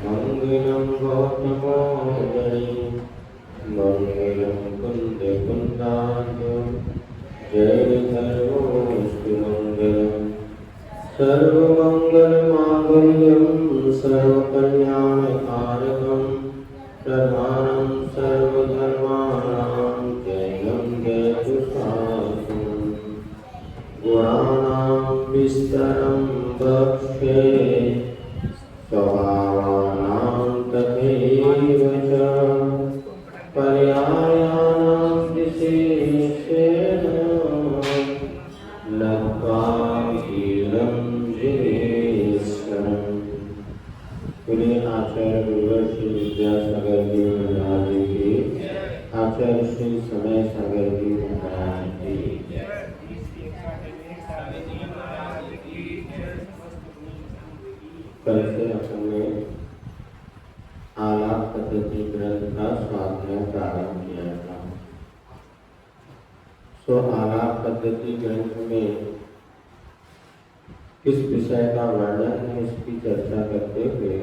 मंगलम गौतमोदय मंगलम कुंद कुंदाय जय सर्वोस्तु मंगलम सर्वमंगल मांगल्यम सर्वकल्याणकारकम प्रधानम सर्वधर्माणां जयं जयतु शास्त्रम् गुणानां विस्तरं वक्ष्ये स्वभावानां तथैव च पर्यायानां विशेषेण लब्ध्वा कीलं जिनेश्वरम्। बोलिए आचार्य गुरुवर श्री विद्यासागर जी महाराज की, आचार्य श्री समय सागर जी महाराज की। कल से हमने आलाप पद्धति ग्रंथ का स्वाध्याय प्रारंभ किया था। सो आलाप पद्धति ग्रंथ में किस विषय का वर्णन है इसकी चर्चा करते हुए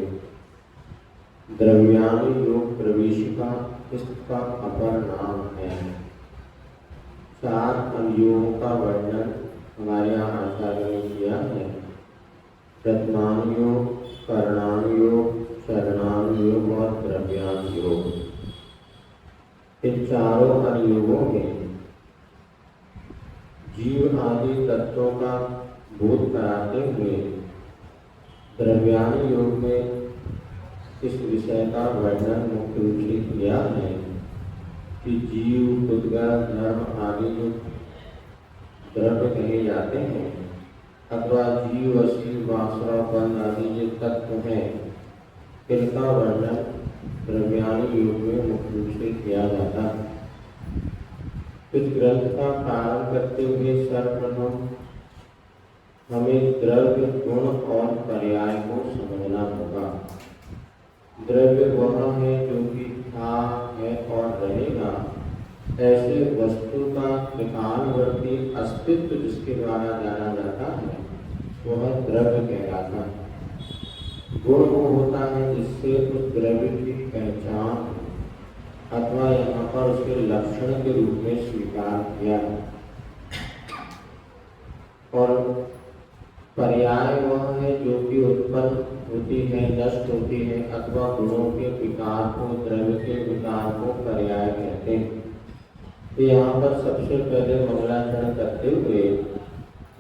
द्रव्याणु योग प्रवेशिका इसका अपर नाम है। 4 अनुयोगों का वर्णन हमारे यहाँ आचार्य ने किया है। प्रथमानुयोग, करणानुयोग, चरणानुयोग और द्रव्यानुयोग। इन चारों अनुयोगों में जीव आदि तत्वों का बोध कराते हुए द्रव्यानुयोग में इस विषय का वर्णन मुख्य रूप से किया है कि जीव, उद्गार, धर्म आदि जो द्रव्य कहे जाते हैं अथवा जीव, अस्थि, वासना, बंध आदि जो तत्व हैं इनका वर्णन द्रव्यानुयोग में मुख्य रूप से किया जाता है। इस ग्रंथ का प्रारंभ करते हुए सर्वप्रथम हमें द्रव्य, गुण और पर्याय को समझना होगा। द्रव्य वह है जो कि था, है और रहेगा। ऐसे वस्तु का त्रिकालवर्ती अस्तित्व जिसके द्वारा जाना जाता है वह द्रव्य कहलाता है। गुण वो होता है जिससे उस द्रव्य की पहचान अथवा यहाँ पर उसके लक्षण के रूप में स्वीकार किया। और पर्याय वह है जो कि उत्पन्न होती है, नष्ट होती है अथवा गुणों के विकार को, द्रव्य के विकार को पर्याय कहते हैं। तो यहाँ पर सबसे पहले मंगलाचरण करते हुए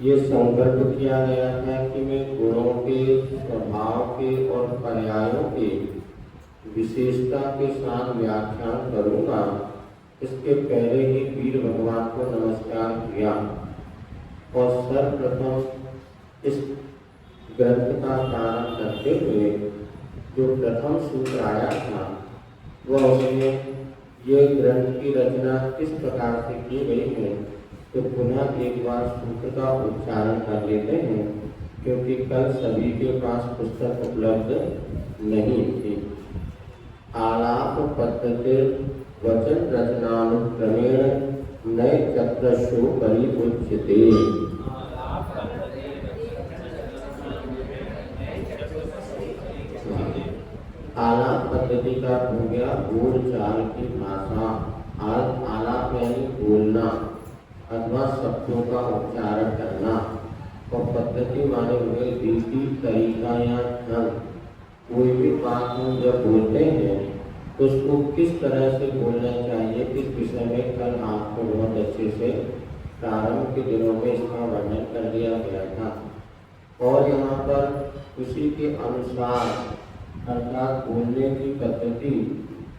ये संकल्प किया गया था कि मैं गुणों के, स्वभाव के और पर्यायों के विशेषता के साथ व्याख्यान करूँगा। इसके पहले ही वीर भगवान को नमस्कार किया और सर्वप्रथम इस ग्रंथ का प्रारंभ करते हुए जो प्रथम सूत्र आया था वह उसमें ये ग्रंथ की रचना किस प्रकार से की गई है तो पुनः एक बार सूत्र का उच्चारण कर लेते हैं क्योंकि कल सभी के पास पुस्तक उपलब्ध नहीं थी। आलाप पद्धति वचन रचनानुक्रमेण नए चक्रशो परिउच्यते। आलाप पद्धति का हो गया बोल चाल की भाषा। आलाप यानी बोलना अथवा शब्दों का उच्चारण करना और पद्धति माने हुए रीति, तरीका या ढंग। कोई भी बात हम जब बोलते हैं तो उसको किस तरह से बोलना चाहिए, किस विषय में कल आपको बहुत अच्छे से प्रारंभ के दिनों में इसका वर्णन कर दिया गया था। और यहाँ पर उसी के अनुसार अर्थात बोलने की पद्धति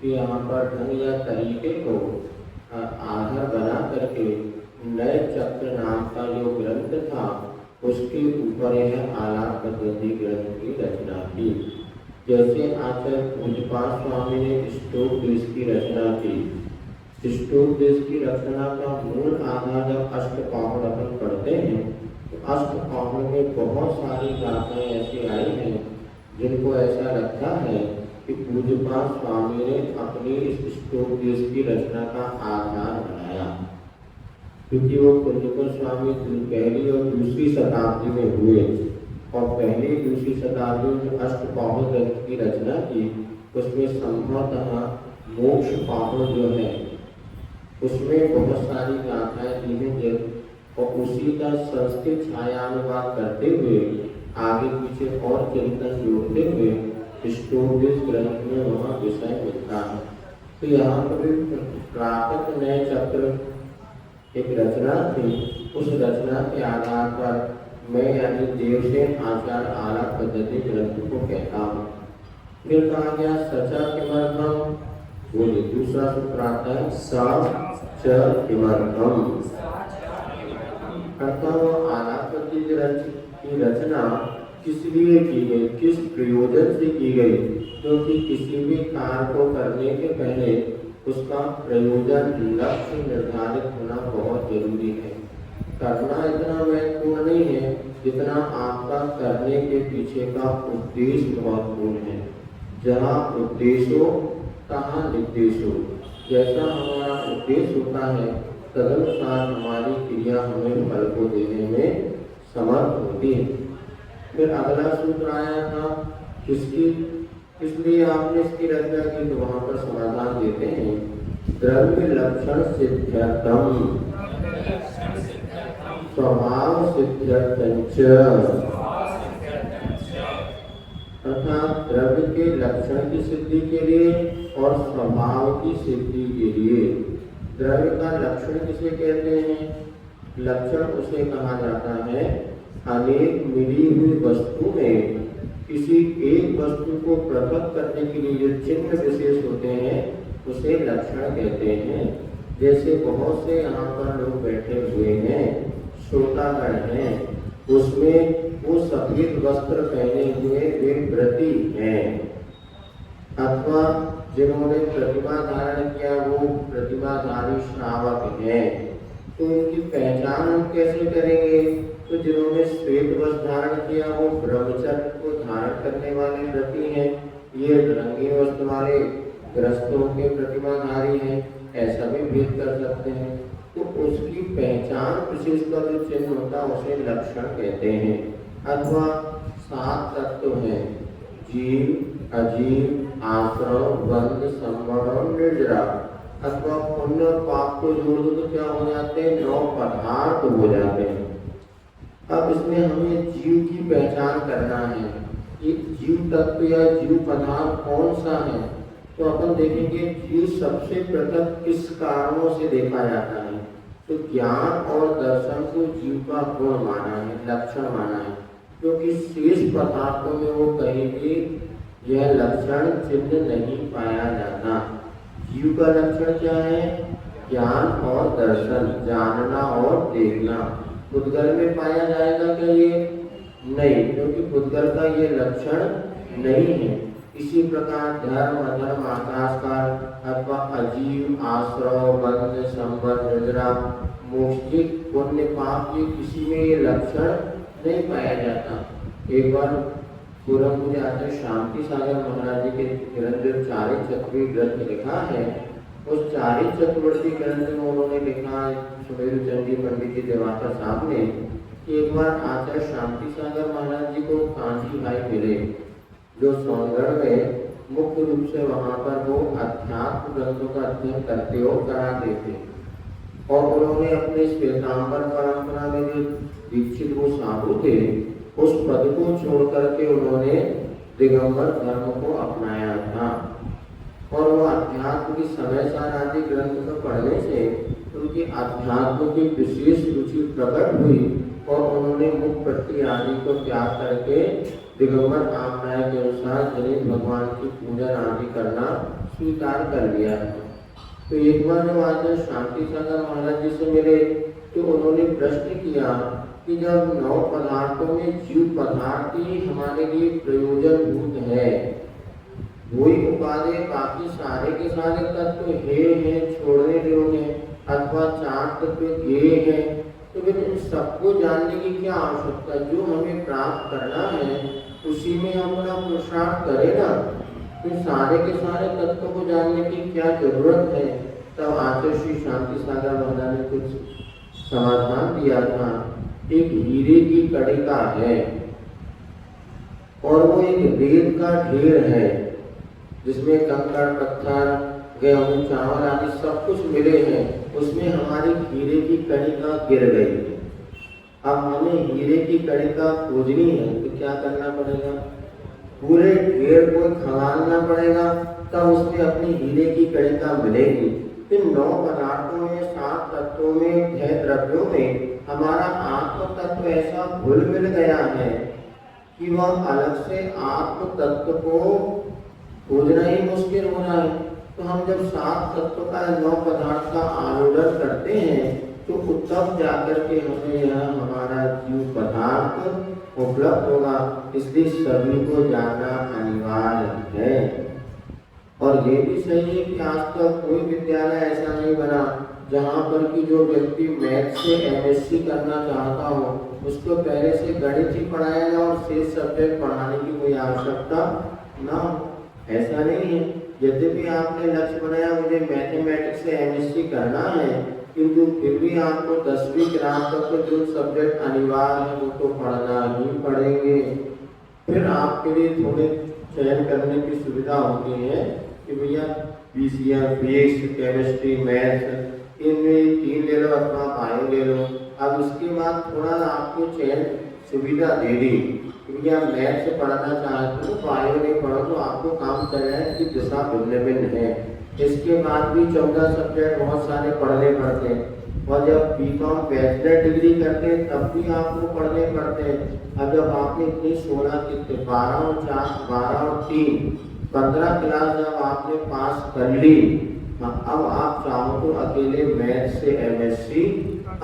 के यहाँ पर ढंग या तरीके को आधार बना करके नए चक्र नाम का जो ग्रंथ था उसके ऊपर यह आलाप पद्धति ग्रंथ की रचना की। जैसे आचार्य पूज्यपाद स्वामी ने ष्टोपदेश की रचना की। ष्टोपदेश की रचना का मूल आधार जब अष्टपाहर अपन पढ़ते हैं तो अष्टपाहर में बहुत सारी गाथाएं ऐसी आई हैं जिनको ऐसा लगता है कि पूज्यपाद स्वामी ने अपनी इस ष्टोपदेश की रचना का आधार बनाया, क्योंकि वो कुंज स्वामी पहली और दूसरी शताब्दी में हुए और पहली दूसरी शताब्दी में अष्टपाहुल ग्रंथ की रचना की, उसमें संभवतः मोक्ष पाहुल जो है उसमें बहुत सारी गाथाएं दी हैं, और उसी का संस्कृत छायानुवाद करते हुए आगे पीछे और चिंतन जोड़ते हुए स्टोरीज ग्रंथ में वहाँ विषय मिलता है। तो यहाँ पर प्राकृत नए चक्र एक रचना थी, उस रचना के आधार पर मैं यानी देवसेन आचार्य आला पद्धति ग्रंथ को कहता हूँ। फिर कहा गया सचा किमर्थम, बोले दूसरा सूत्र आता है सा च किमर्थम, अर्थात आला पद्धति की रचना किस लिए की गई, किस प्रयोजन से की गई, क्योंकि किसी भी कार्य को करने के पहले उसका प्रयोजन लक्ष्य निर्धारित होना बहुत जरूरी है। करना इतना महत्वपूर्ण नहीं है जितना आपका करने के पीछे का उद्देश्य महत्वपूर्ण है। जहाँ उद्देश्य हो तहाँ निर्देश हो, जैसा हमारा उद्देश्य होता है तदनुसार हमारी क्रिया हमें फल को देने में समर्थ होती है। फिर अगला सूत्र आया था किसकी, इसलिए आपने इसकी रचना की, तो वहां पर समाधान देते हैं द्रव्य लक्षण सिद्ध्यर्थम स्वभाव सिद्ध्यर्थंच, अर्थात द्रव्य के लक्षण की सिद्धि के लिए और स्वभाव की सिद्धि के लिए। द्रव्य का लक्षण किसे कहते हैं? लक्षण उसे कहा जाता है अनेक मिली हुई वस्तु में किसी एक वस्तु को पृथक करने के लिए जो चिन्ह विशेष होते हैं उसे लक्षण कहते हैं। जैसे बहुत से यहाँ पर लोग बैठे हुए हैं, श्रोतागण हैं, उसमें वो सफेद वस्त्र पहने हुए वे व्रती हैं, अथवा जिन्होंने प्रतिमा धारण किया वो प्रतिमाधारी श्रावक हैं। तो इनकी पहचान हम कैसे करेंगे? तो जिन्होंने श्वेत वस्त्र धारण किया वो ब्रह्मचर्य को धारण करने वाले व्रती हैं, ये रंगीन वस्त्र वाले ग्रस्तों के प्रतिमाधारी हैं, ऐसा भी भेद कर सकते हैं। तो उसकी पहचान विशेष का जो चिन्ह होता है उसे लक्षण कहते हैं। अथवा 7 तत्व हैं, जीव, अजीव, आश्रव, बंध, संवरण और निर्जरा, अथवा पुण्य और पाप को जोड़ दो तो क्या हो जाते हैं? 9 पदार्थ हो जाते हैं। अब इसमें हमें जीव की पहचान करना है, ये जीव तत्व या जीव पदार्थ कौन सा है? तो अपन देखेंगे जीव सबसे प्रथम किस कारणों से देखा जाता है? तो ज्ञान और दर्शन को जीव का गुण माना है, लक्षण माना है, क्योंकि शेष पदार्थों में वो कहीं भी यह लक्षण चिन्ह नहीं पाया जाता। जीव का लक्षण क्या है? ज्ञान और दर्शन, जानना और देखना। पुद्गल में पाया जाएगा क्या ये? नहीं, क्योंकि पुद्गल का ये लक्षण नहीं है। इसी प्रकार धर्म, अधर्म, आकाशकाल अथवा अजीव, आश्रव, बंध, संबंध, निद्रा, मोक्ष, पुण्य, पाप, ये किसी में ये लक्षण नहीं पाया जाता। एक बार पूर्व मुझे आचार्य शांति सागर महाराज जी के ग्रंथ जो चारि चतुर्वी ग्रंथ लिखा है, उस चारि चतुर्वर्ती ग्रंथ में उन्होंने लिखा है सुमेरु चंडी पंडित जी देवाता साहब ने कि एक बार आचार्य शांति सागर महाराज जी को कांची भाई मिले जो सोनगढ़ में मुख्य रूप से वहाँ पर वो अध्यात्म ग्रंथों का अध्ययन करते और कराते थे, और उन्होंने अपने श्वेतांबर परंपरा में जो दीक्षित वो साधु थे उस पद को छोड़ करके उन्होंने दिगंबर धर्म को अपनाया था। और वो अध्यात्म की समय सार आदि ग्रंथ को पढ़ने से उनकी अध्यात्म की विशेष रुचि प्रकट हुई और उन्होंने मुख प्रति आदि को त्याग करके दिगंबर आज्ञा के अनुसार गणेश भगवान की पूजन आदि करना स्वीकार कर लिया था। तो एक बार जब आचार्य शांति सागर महाराज जी से मिले तो उन्होंने प्रश्न किया कि जब 9 पदार्थों में जीव पदार्थ ही हमारे लिए प्रयोजनभूत है, वही उपादेय बाकी सारे के सारे तत्व हे हैं, छोड़ने योग्य हैं, अथवा 4 तत्व ज्ञेय हैं, तो फिर इन सबको जानने की क्या आवश्यकता? जो हमें प्राप्त करना है उसी में हम अपना पुरुषार्थ करें ना, फिर सारे के सारे तत्वों को जानने की क्या जरूरत है? तब आचार्य श्री शांति सागर महाराज ने कुछ समाधान दिया था। एक हीरे की कड़िका है, और वो एक रेत का ढेर है जिसमें कंकड़ पत्थर गेहूं चावल आदि सब कुछ मिले हैं, उसमें हमारी हीरे की कणिका गिर गई है। अब हमें हीरे की कणिका खोजनी है तो क्या करना पड़ेगा? पूरे ढेर को खंगालना पड़ेगा, तब उसमें अपनी हीरे की कणिका मिलेगी। इन 9 पदार्थों में, 7 तत्वों में, 6 द्रव्यों में हमारा आत्म तत्व ऐसा घुल मिल गया है कि वह अलग से आत्म तत्व को खोजना ही मुश्किल हो रहा है। तो हम जब 7 तत्व का 9 पदार्थ का आरूढ़ करते हैं तो तब जाकर के हमें यह हमारा जीव पदार्थ उपलब्ध होगा। इसलिए सभी को जानना अनिवार्य है। और ये भी सही है कि आज तक कोई विद्यालय ऐसा नहीं बना जहाँ पर कि जो व्यक्ति मैथ से एमएससी करना चाहता हो उसको पहले से गणित ही पढ़ाया जाए और शेष सब्जेक्ट पढ़ाने की कोई आवश्यकता ना हो। ऐसा नहीं है। यद्यपि आपने लक्ष्य बनाया मुझे मैथमेटिक्स से एमएससी करना है, किंतु फिर भी आपको 10वीं क्लास तक तो जो सब्जेक्ट अनिवार्य है वो तो पढ़ना ही पड़ेंगे। फिर आपके लिए थोड़े चयन करने की सुविधा होती है कि भैया पीसीएम, फिजिक्स, केमिस्ट्री, मैथ्स इनमें 3 ले लो अथवा बायो ले लो। अब इसके बाद थोड़ा आपको चयन सुविधा दे दी कि भैया मैथ से पढ़ना चाहते हो बायो नहीं पढ़ो तो आपको काम चल जाए कि दिशा भिन्न भिन्न है। इसके बाद भी 14 सब्जेक्ट बहुत सारे पढ़ने पड़ते हैं और जब बीकॉम बैचलर डिग्री करते हैं तब भी आपको पढ़ने पड़ते हैं। अब जब आपने इतनी 16 कितने 12 और 4 12 और 3 15 क्लास जब आपने पास कर ली, अब आप चाहो तो अकेले मैथ से एमएससी,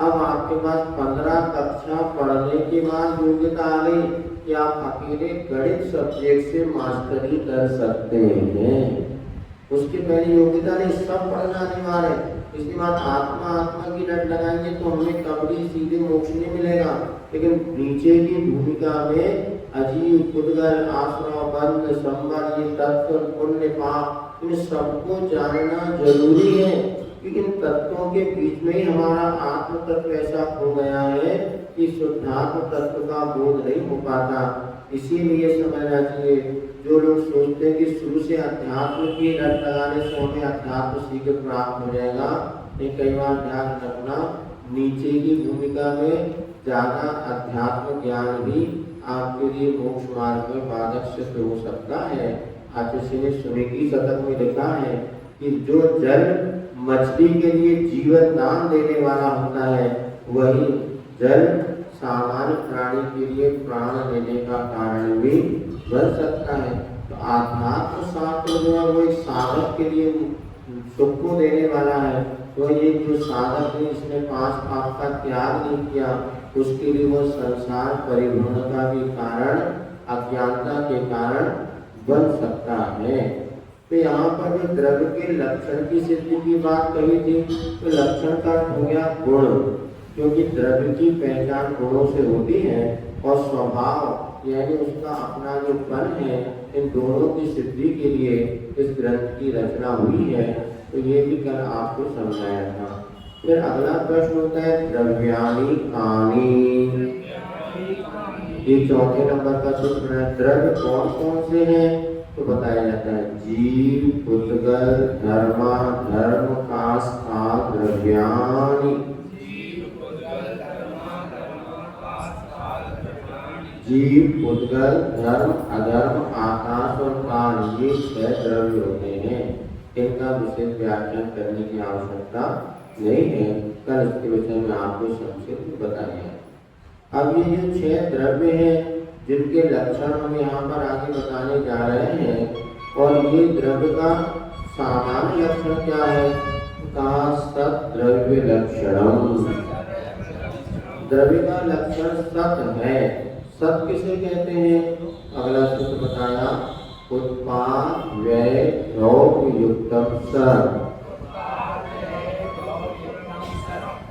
अब आपके पास 15 कक्षा पढ़ने के बाद योग्यता आ गई कि आप अकेले गणित सब्जेक्ट से मास्टरी कर सकते हैं। उसके पहले योग्यता नहीं, सब पढ़ना अनिवार्य है। इसके बाद आत्मा की रट लगाएंगे तो हमें कभी सीधे मोक्ष नहीं मिलेगा, लेकिन नीचे की भूमिका में अजीव, पुद्गल, आश्रम, बंध, संबंध, ये तत्व, पुण्य, पाप, इन सबको जानना जरूरी है। क्योंकि इन तत्वों के बीच में ही हमारा आत्म तत्व ऐसा हो गया है कि शुद्धात्म तत्व का बोध नहीं हो पाता। इसीलिए समझना चाहिए जो लोग सोचते हैं कि शुरू से अध्यात्म की रट लगाने से हमें अध्यात्म शीघ्र प्राप्त हो जाएगा, नहीं, कई बार ध्यान रखना नीचे की भूमिका में ज्यादा अध्यात्म ज्ञान भी आपके लिए मोक्ष मार्ग में बाधक सिद्ध हो सकता है। आचार्य ने सुनेगी शतक में लिखा है कि जो जल मछली के लिए जीवन दान देने वाला होता है वही जल सामान्य प्राणी के लिए प्राण देने का कारण भी बन सकता है। तो आध्यात्म शास्त्र जो है वो एक साधक के लिए सुख को देने वाला है। तो ये जो साधक है इसने 5 पाप का त्याग नहीं किया, उसके लिए वो संसार परिभ्रमण का भी कारण अज्ञानता के कारण बन सकता है। तो यहाँ पर जो द्रव्य के लक्षण की सिद्धि की बात कही थी, तो लक्षण का हो गया गुण, क्योंकि द्रव्य की पहचान गुणों से होती है और स्वभाव यानी उसका अपना जो फल है, इन दोनों की सिद्धि के लिए इस ग्रंथ की रचना हुई है। तो ये भी कल आपको समझाया था। फिर अगला प्रश्न होता है द्रव्यानि कानि। ये चौथे नंबर का सूत्र है। द्रव्य कौन कौन से हैं तो बताया जाता है जीव, पुद्गल, धर्मा, धर्म, काष्ठा, द्रव्यानि। जीव, पुद्गल, धर्म, अधर्म, आकाश और काल, ये 6 द्रव्य होते हैं। इनका विशेष व्याख्यान करने की आवश्यकता नहीं है, कल इसके विषय में आपको संक्षिप्त बताया। अब ये जो 6 द्रव्य हैं जिनके लक्षण हम यहाँ पर आगे बताने जा रहे हैं, और ये द्रव्य का सामान्य लक्षण क्या है? कहा सत द्रव्य लक्षणम। द्रव्य का लक्षण सत है। सत किसे कहते हैं? अगला सूत्र बताया उत्पाद व्यय रोग युक्तम सत।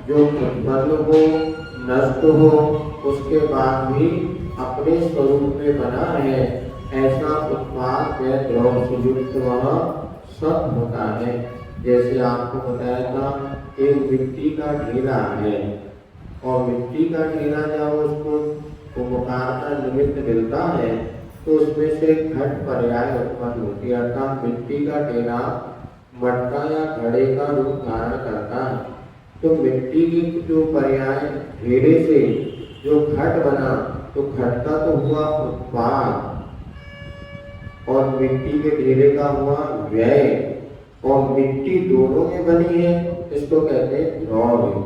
जो उत्पन्न हो, नष्ट हो, उसके बाद भी अपने स्वरूप में बना है, ऐसा उत्पाद व्यय द्रव्य से युक्त वह सत होता है। जैसे आपको बताया था एक मिट्टी का ढेला है और मिट्टी का ढेला जब उसको उपकार का निमित्त मिलता है तो उसमें से घट पर्याय उत्पन्न होती है, अर्थात मिट्टी का ढेला मटका या घड़े का रूप धारण करता है। तो मिट्टी की जो पर्याय ढेले से जो घट बना, तो घट का तो हुआ उत्पाद और मिट्टी के ढेले का हुआ व्यय, और मिट्टी दोनों में बनी है, इसको कहते हैं द्रव्य।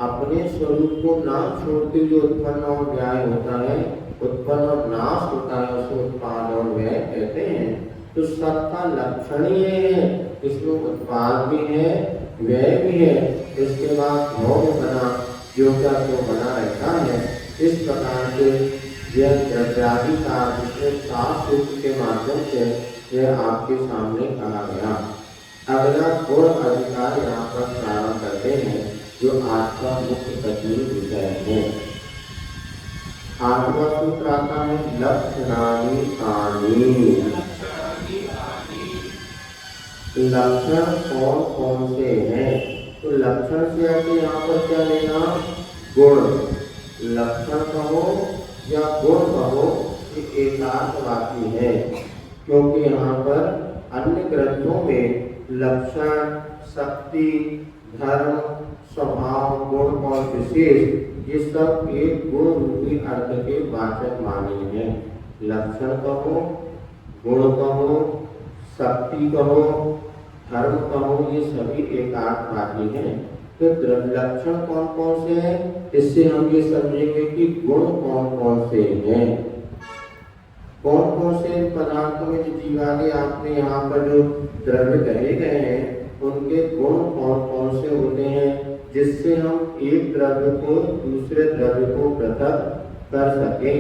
अपने स्वरूप को ना छोड़ते जो उत्पन्न और व्यय होता है, उत्पन्न और नाश होता है, उसे उत्पाद और व्यय कहते हैं। तो सबका लक्षण ही है, इसमें उत्पाद भी है, व्यय भी है, इसके बाद भोग बना, जो क्या जो बना रहता है। इस प्रकार से यह द्रव्यादि का जिसमें 7 सूत्र के माध्यम से यह आपके सामने कहा गया। अगला गुण अधिकार यहाँ पर प्रारंभ करते हैं, जो आज का मुख्य कठिन विषय है। 8वां सूत्र आता है लक्षणानि आनि। लक्षण कौन कौन से हैं? तो लक्षण से आगे यहाँ पर क्या लेना? गुण। लक्षण कहो या गुण कहो, ये एकार्थवादी है, क्योंकि यहाँ पर अन्य ग्रंथों में लक्षण, शक्ति, धर्म, स्वभाव, गुण और विशेष ये सब एक गुण रूपी अर्थ के वाचक माने हैं। लक्षण कहो, गुण कहो, शक्ति कहो, धर्म कहो, ये सभी एकार्थवादी हैं। तो लक्षण कौन कौन से हैं? इससे हम ये समझेंगे कि गुण कौन कौन से हैं। कौन कौन से पदार्थों में जो जीवादि आपने यहाँ पर जो द्रव्य कहे गए हैं, उनके गुण कौन कौन से होते हैं, जिससे हम एक द्रव्य को दूसरे द्रव्य को पृथक कर सकें।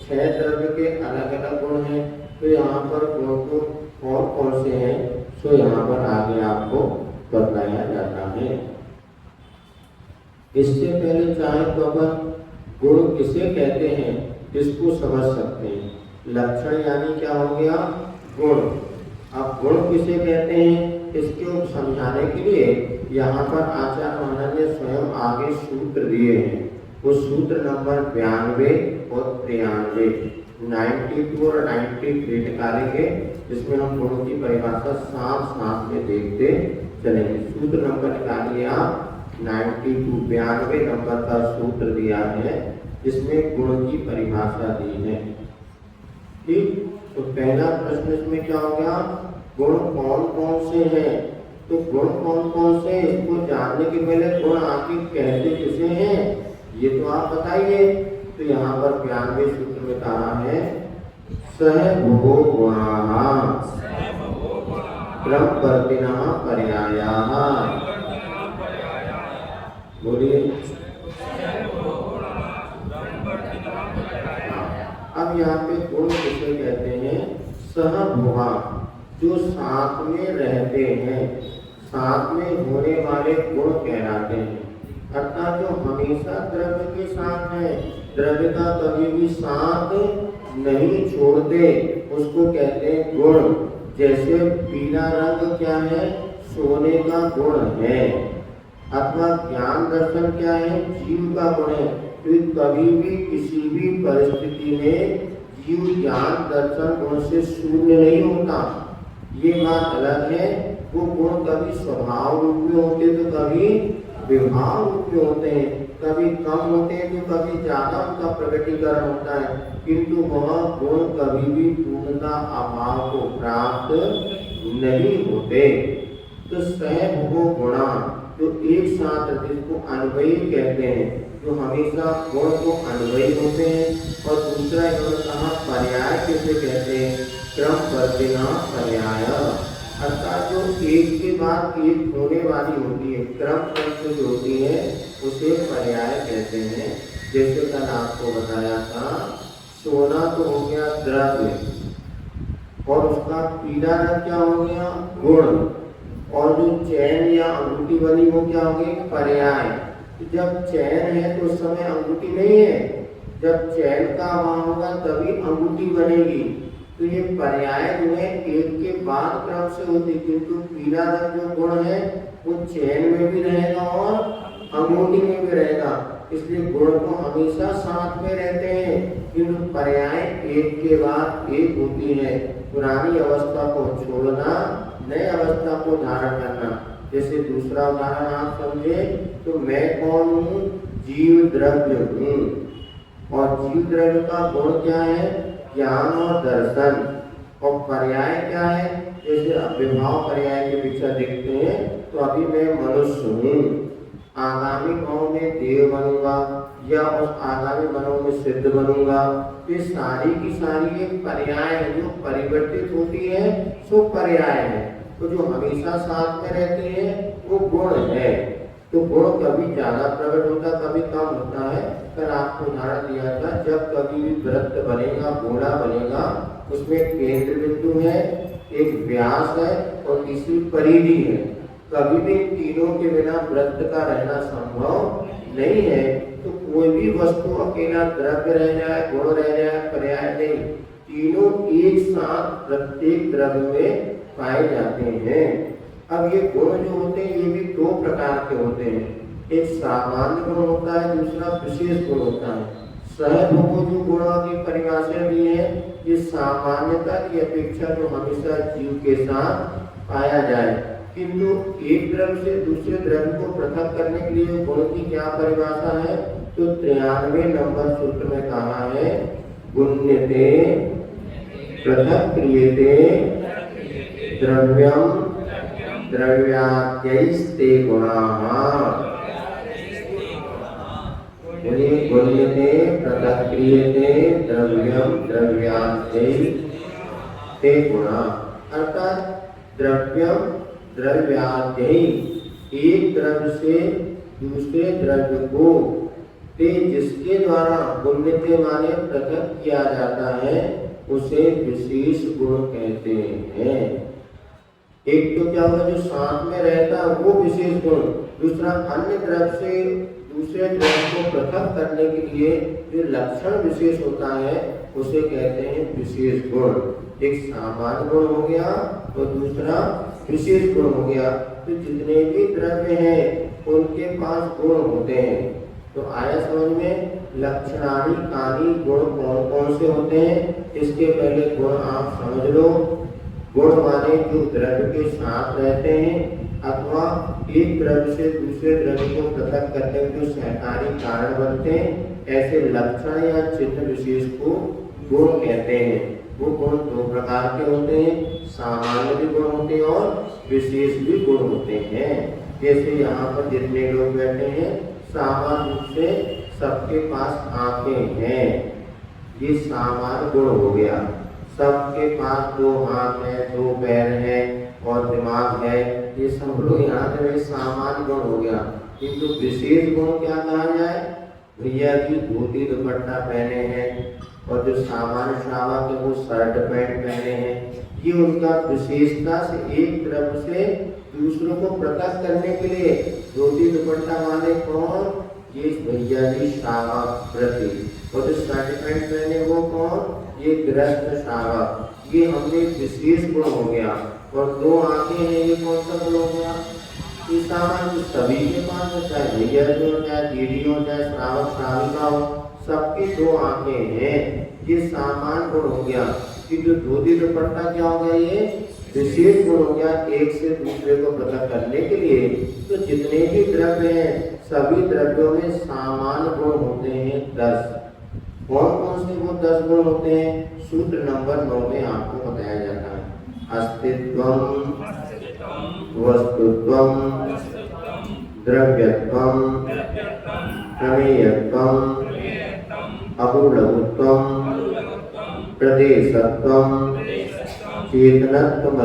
6 द्रव्य के अलग अलग गुण हैं, तो यहाँ पर गुण को कौन कौन से हैं, तो यहाँ पर आगे आपको बताया जाता है। इससे पहले चाहे तो अपन गुण किसे कहते हैं इसको समझ सकते हैं। लक्षण यानी क्या हो गया? गुण। अब गुण किसे कहते हैं इसको समझाने के लिए यहाँ पर आचार्य महाराज ने स्वयं आगे सूत्र दिए हैं। वो सूत्र नंबर 92 और 93, 92 और 93 निकालेंगे, जिसमें हम गुणों की परिभाषा साथ साथ में देखते चलेंगे। सूत्र नंबर निकालिए आप 92 नंबर का सूत्र दिया है, जिसमें गुण की परिभाषा दी है। ठीक, तो पहला प्रश्न इसमें क्या हो गया? गुण कौन कौन से हैं? तो गुण कौन कौन से, इसको जानने के पहले गुण आखिर कहते किसे हैं ये तो आप बताइए। तो यहाँ पर 92 सूत्र में कहा है सहभुवो गुणाः क्रमवर्तिनः पर्यायाः। बोलिए। अब यहाँ पे गुण किसे कहते हैं? सहभुवा, जो साथ में रहते हैं, साथ में होने वाले गुण कहलाते हैं। अर्थात जो हमेशा द्रव्य के साथ है, द्रव्य का कभी भी साथ नहीं छोड़ते, उसको कहते हैं गुण। जैसे पीला रंग क्या है? सोने का गुण है। अथवा ज्ञान दर्शन क्या है? जीव का गुण है। तो कभी भी किसी भी परिस्थिति में जीव ज्ञान दर्शन गुण से शून्य नहीं होता। ये बात अलग है। वो गुण कभी स्वभाव रूप में होते तो कभी विभाव रूप में होते हैं, कभी कम होते हैं तो कभी ज्यादा उनका प्रकटीकरण होता है, किंतु वह गुण कभी भी पूर्णता अभाव को प्राप्त नहीं होते। तो सहभुवो गुणा, जो एक साथ जिसको अन्वयी कहते हैं, जो हमेशा गुण को अन्वयी होते हैं। और दूसरा इन्होंने कहा पर्याय किसे कहते हैं? क्रमवर्तिनः पर्याय, अर्थात जो एक के बाद एक होने वाली होती है, क्रम से जो होती है उसे पर्याय कहते हैं। जैसे कल आपको बताया था, सोना तो हो गया द्रव्य, और उसका पीला रंग क्या हो गया? गुण। और जो चैन या अंगूठी बनी वो क्या हो गई? पर्याय। तो जब चैन है तो उस समय अंगूठी नहीं है, जब चैन का अभाव होगा तभी अंगूठी बनेगी। तो ये पर्याय जो है एक के बाद क्रम से होती, किंतु पीला रंग जो गुण है वो चैन में भी रहेगा और अंगूठी में भी रहेगा। इसलिए गुण तो हमेशा साथ में रहते हैं, किंतु पर्याय एक के बाद एक होती है। पुरानी अवस्था को छोड़ना, नई अवस्था को धारण करना। जैसे दूसरा उदाहरण आप समझे तो मैं कौन हूँ? जीव द्रव्य हूँ। और जीव द्रव्य का गुण क्या है? ज्ञान और दर्शन। और पर्याय क्या है? जैसे अव्यभाव पर्याय के पीछे देखते हैं तो अभी मैं मनुष्य हूँ, आगामी गाँव में देव बनूंगा या उस आगामी बनों में सिद्ध बनूंगा। ये सारी की सारी एक पर्याय है, जो परिवर्तित होती है सो पर्याय है। तो जो हमेशा साथ में रहते हैं वो गुण है। तो गुण कभी ज्यादा प्रकट होता, कभी कम होता है। कल आपको उदाहरण दिया था, जब कभी भी वृत्त बनेगा, गोला बनेगा, उसमें केंद्र बिंदु है, एक व्यास है और तीसरी परिधि है। कभी भी तीनों के बिना वृत्त का रहना संभव नहीं है। तो कोई भी वस्तु अकेला द्रव्य रह जाए, गुण रह जाए, पर्याय नहीं, तीनों एक साथ प्रत्येक द्रव्य में पाए जाते हैं। अब ये गुण जो होते हैं ये भी दो प्रकार के होते हैं, एक सामान्य गुण होता है, दूसरा विशेष गुण होता है। सहभोग जो गुणों की परिभाषा भी है, ये सामान्यता की अपेक्षा जो हमेशा जीव के साथ पाया जाए। किंतु एक द्रव्य से दूसरे द्रव्य को पृथक करने के लिए गुण की क्या परिभाषा है? तो 93 नंबर सूत्र में कहा है, गुण्यते पृथक क्रियते द्रव्यम द्रव्याद्यैस्ते गुणाः। गुण्यते पृथक क्रियते द्रव्यम द्रव्याद्यैस्ते गुणाः। अर्थात द्रव्यम द्रव्याद्यै, एक द्रव्य से दूसरे द्रव्य को ते जिसके द्वारा गुण्यते माने पृथक किया जाता है उसे विशेष गुण कहते हैं। एक तो क्या होगा, जो साथ में रहता है वो विशेष गुण, दूसरा अन्य द्रव्य से दूसरे द्रव्य को पृथक करने के लिए जो लक्षण विशेष होता है उसे कहते हैं विशेष गुण। एक सामान्य गुण हो गया और दूसरा विशेष गुण हो गया। तो जितने भी द्रव्य हैं उनके पास गुण होते हैं। तो आया समझ में? लक्षणानि कानि, गुण कौन कौन से होते हैं इसके पहले गुण आप समझ लो। गुण माने जो द्रव्य के साथ रहते हैं अथवा एक द्रव्य से दूसरे द्रव्य को पृथक करने के जो सहकारी कारण बनते हैं, ऐसे लक्षण या चिन्ह विशेष को गुण कहते हैं। वो गुण दो प्रकार के होते हैं, सामान्य भी गुण होते हैं और विशेष भी गुण होते हैं। जैसे यहाँ पर जितने लोग बैठे हैं सामान्य रूप से सबके पास आंखें हैं, ये सामान्य गुण हो गया। सबके पास दो हाथ है, दो पैर है और दिमाग है, ये सब लोग यहाँ से सामान्य गुण हो गया। किंतु विशेष गुण क्या कहा जाए? भैया जी धोती दुपट्टा पहने हैं और जो सामान्य श्रावक है वो शर्ट पैंट पहने हैं। ये उनका विशेषता से एक द्रव्य से दूसरों को पृथक करने के लिए धोती दुपट्टा वाले कौन? ये भैया जी श्रावक व्रती। और जो शर्ट पैंट पहने वो कौन? ये गृहस्थ श्रावक। ये हमने विशेष गुण हो गया। और दो आंखें हैं, ये कौन सा गुण हो गया? ये सामान्य सभी के पास है, चाहे भैया जी हो, चाहे दीदी हो, चाहे श्रावक श्राविका हो, सबकी दो आंखें हैं, ये सामान्य गुण हो गया। कि जो धोती दुपट्टा क्या हो गया? ये विशेष गुण हो गया, एक से दूसरे को पृथक करने के लिए। तो जितने भी द्रव्य हैं सभी द्रव्यों में सामान्य गुण होते हैं 10। कौन कौन से वो 10 गुण होते हैं? सूत्र नंबर 9 में आपको बताया जाता है। अस्तित्वम, वस्तुत्वम, द्रव्यत्वम, प्रमेयत्वम, अपूर्णत्वम, प्रदेशत्वम, चेतनत्वम,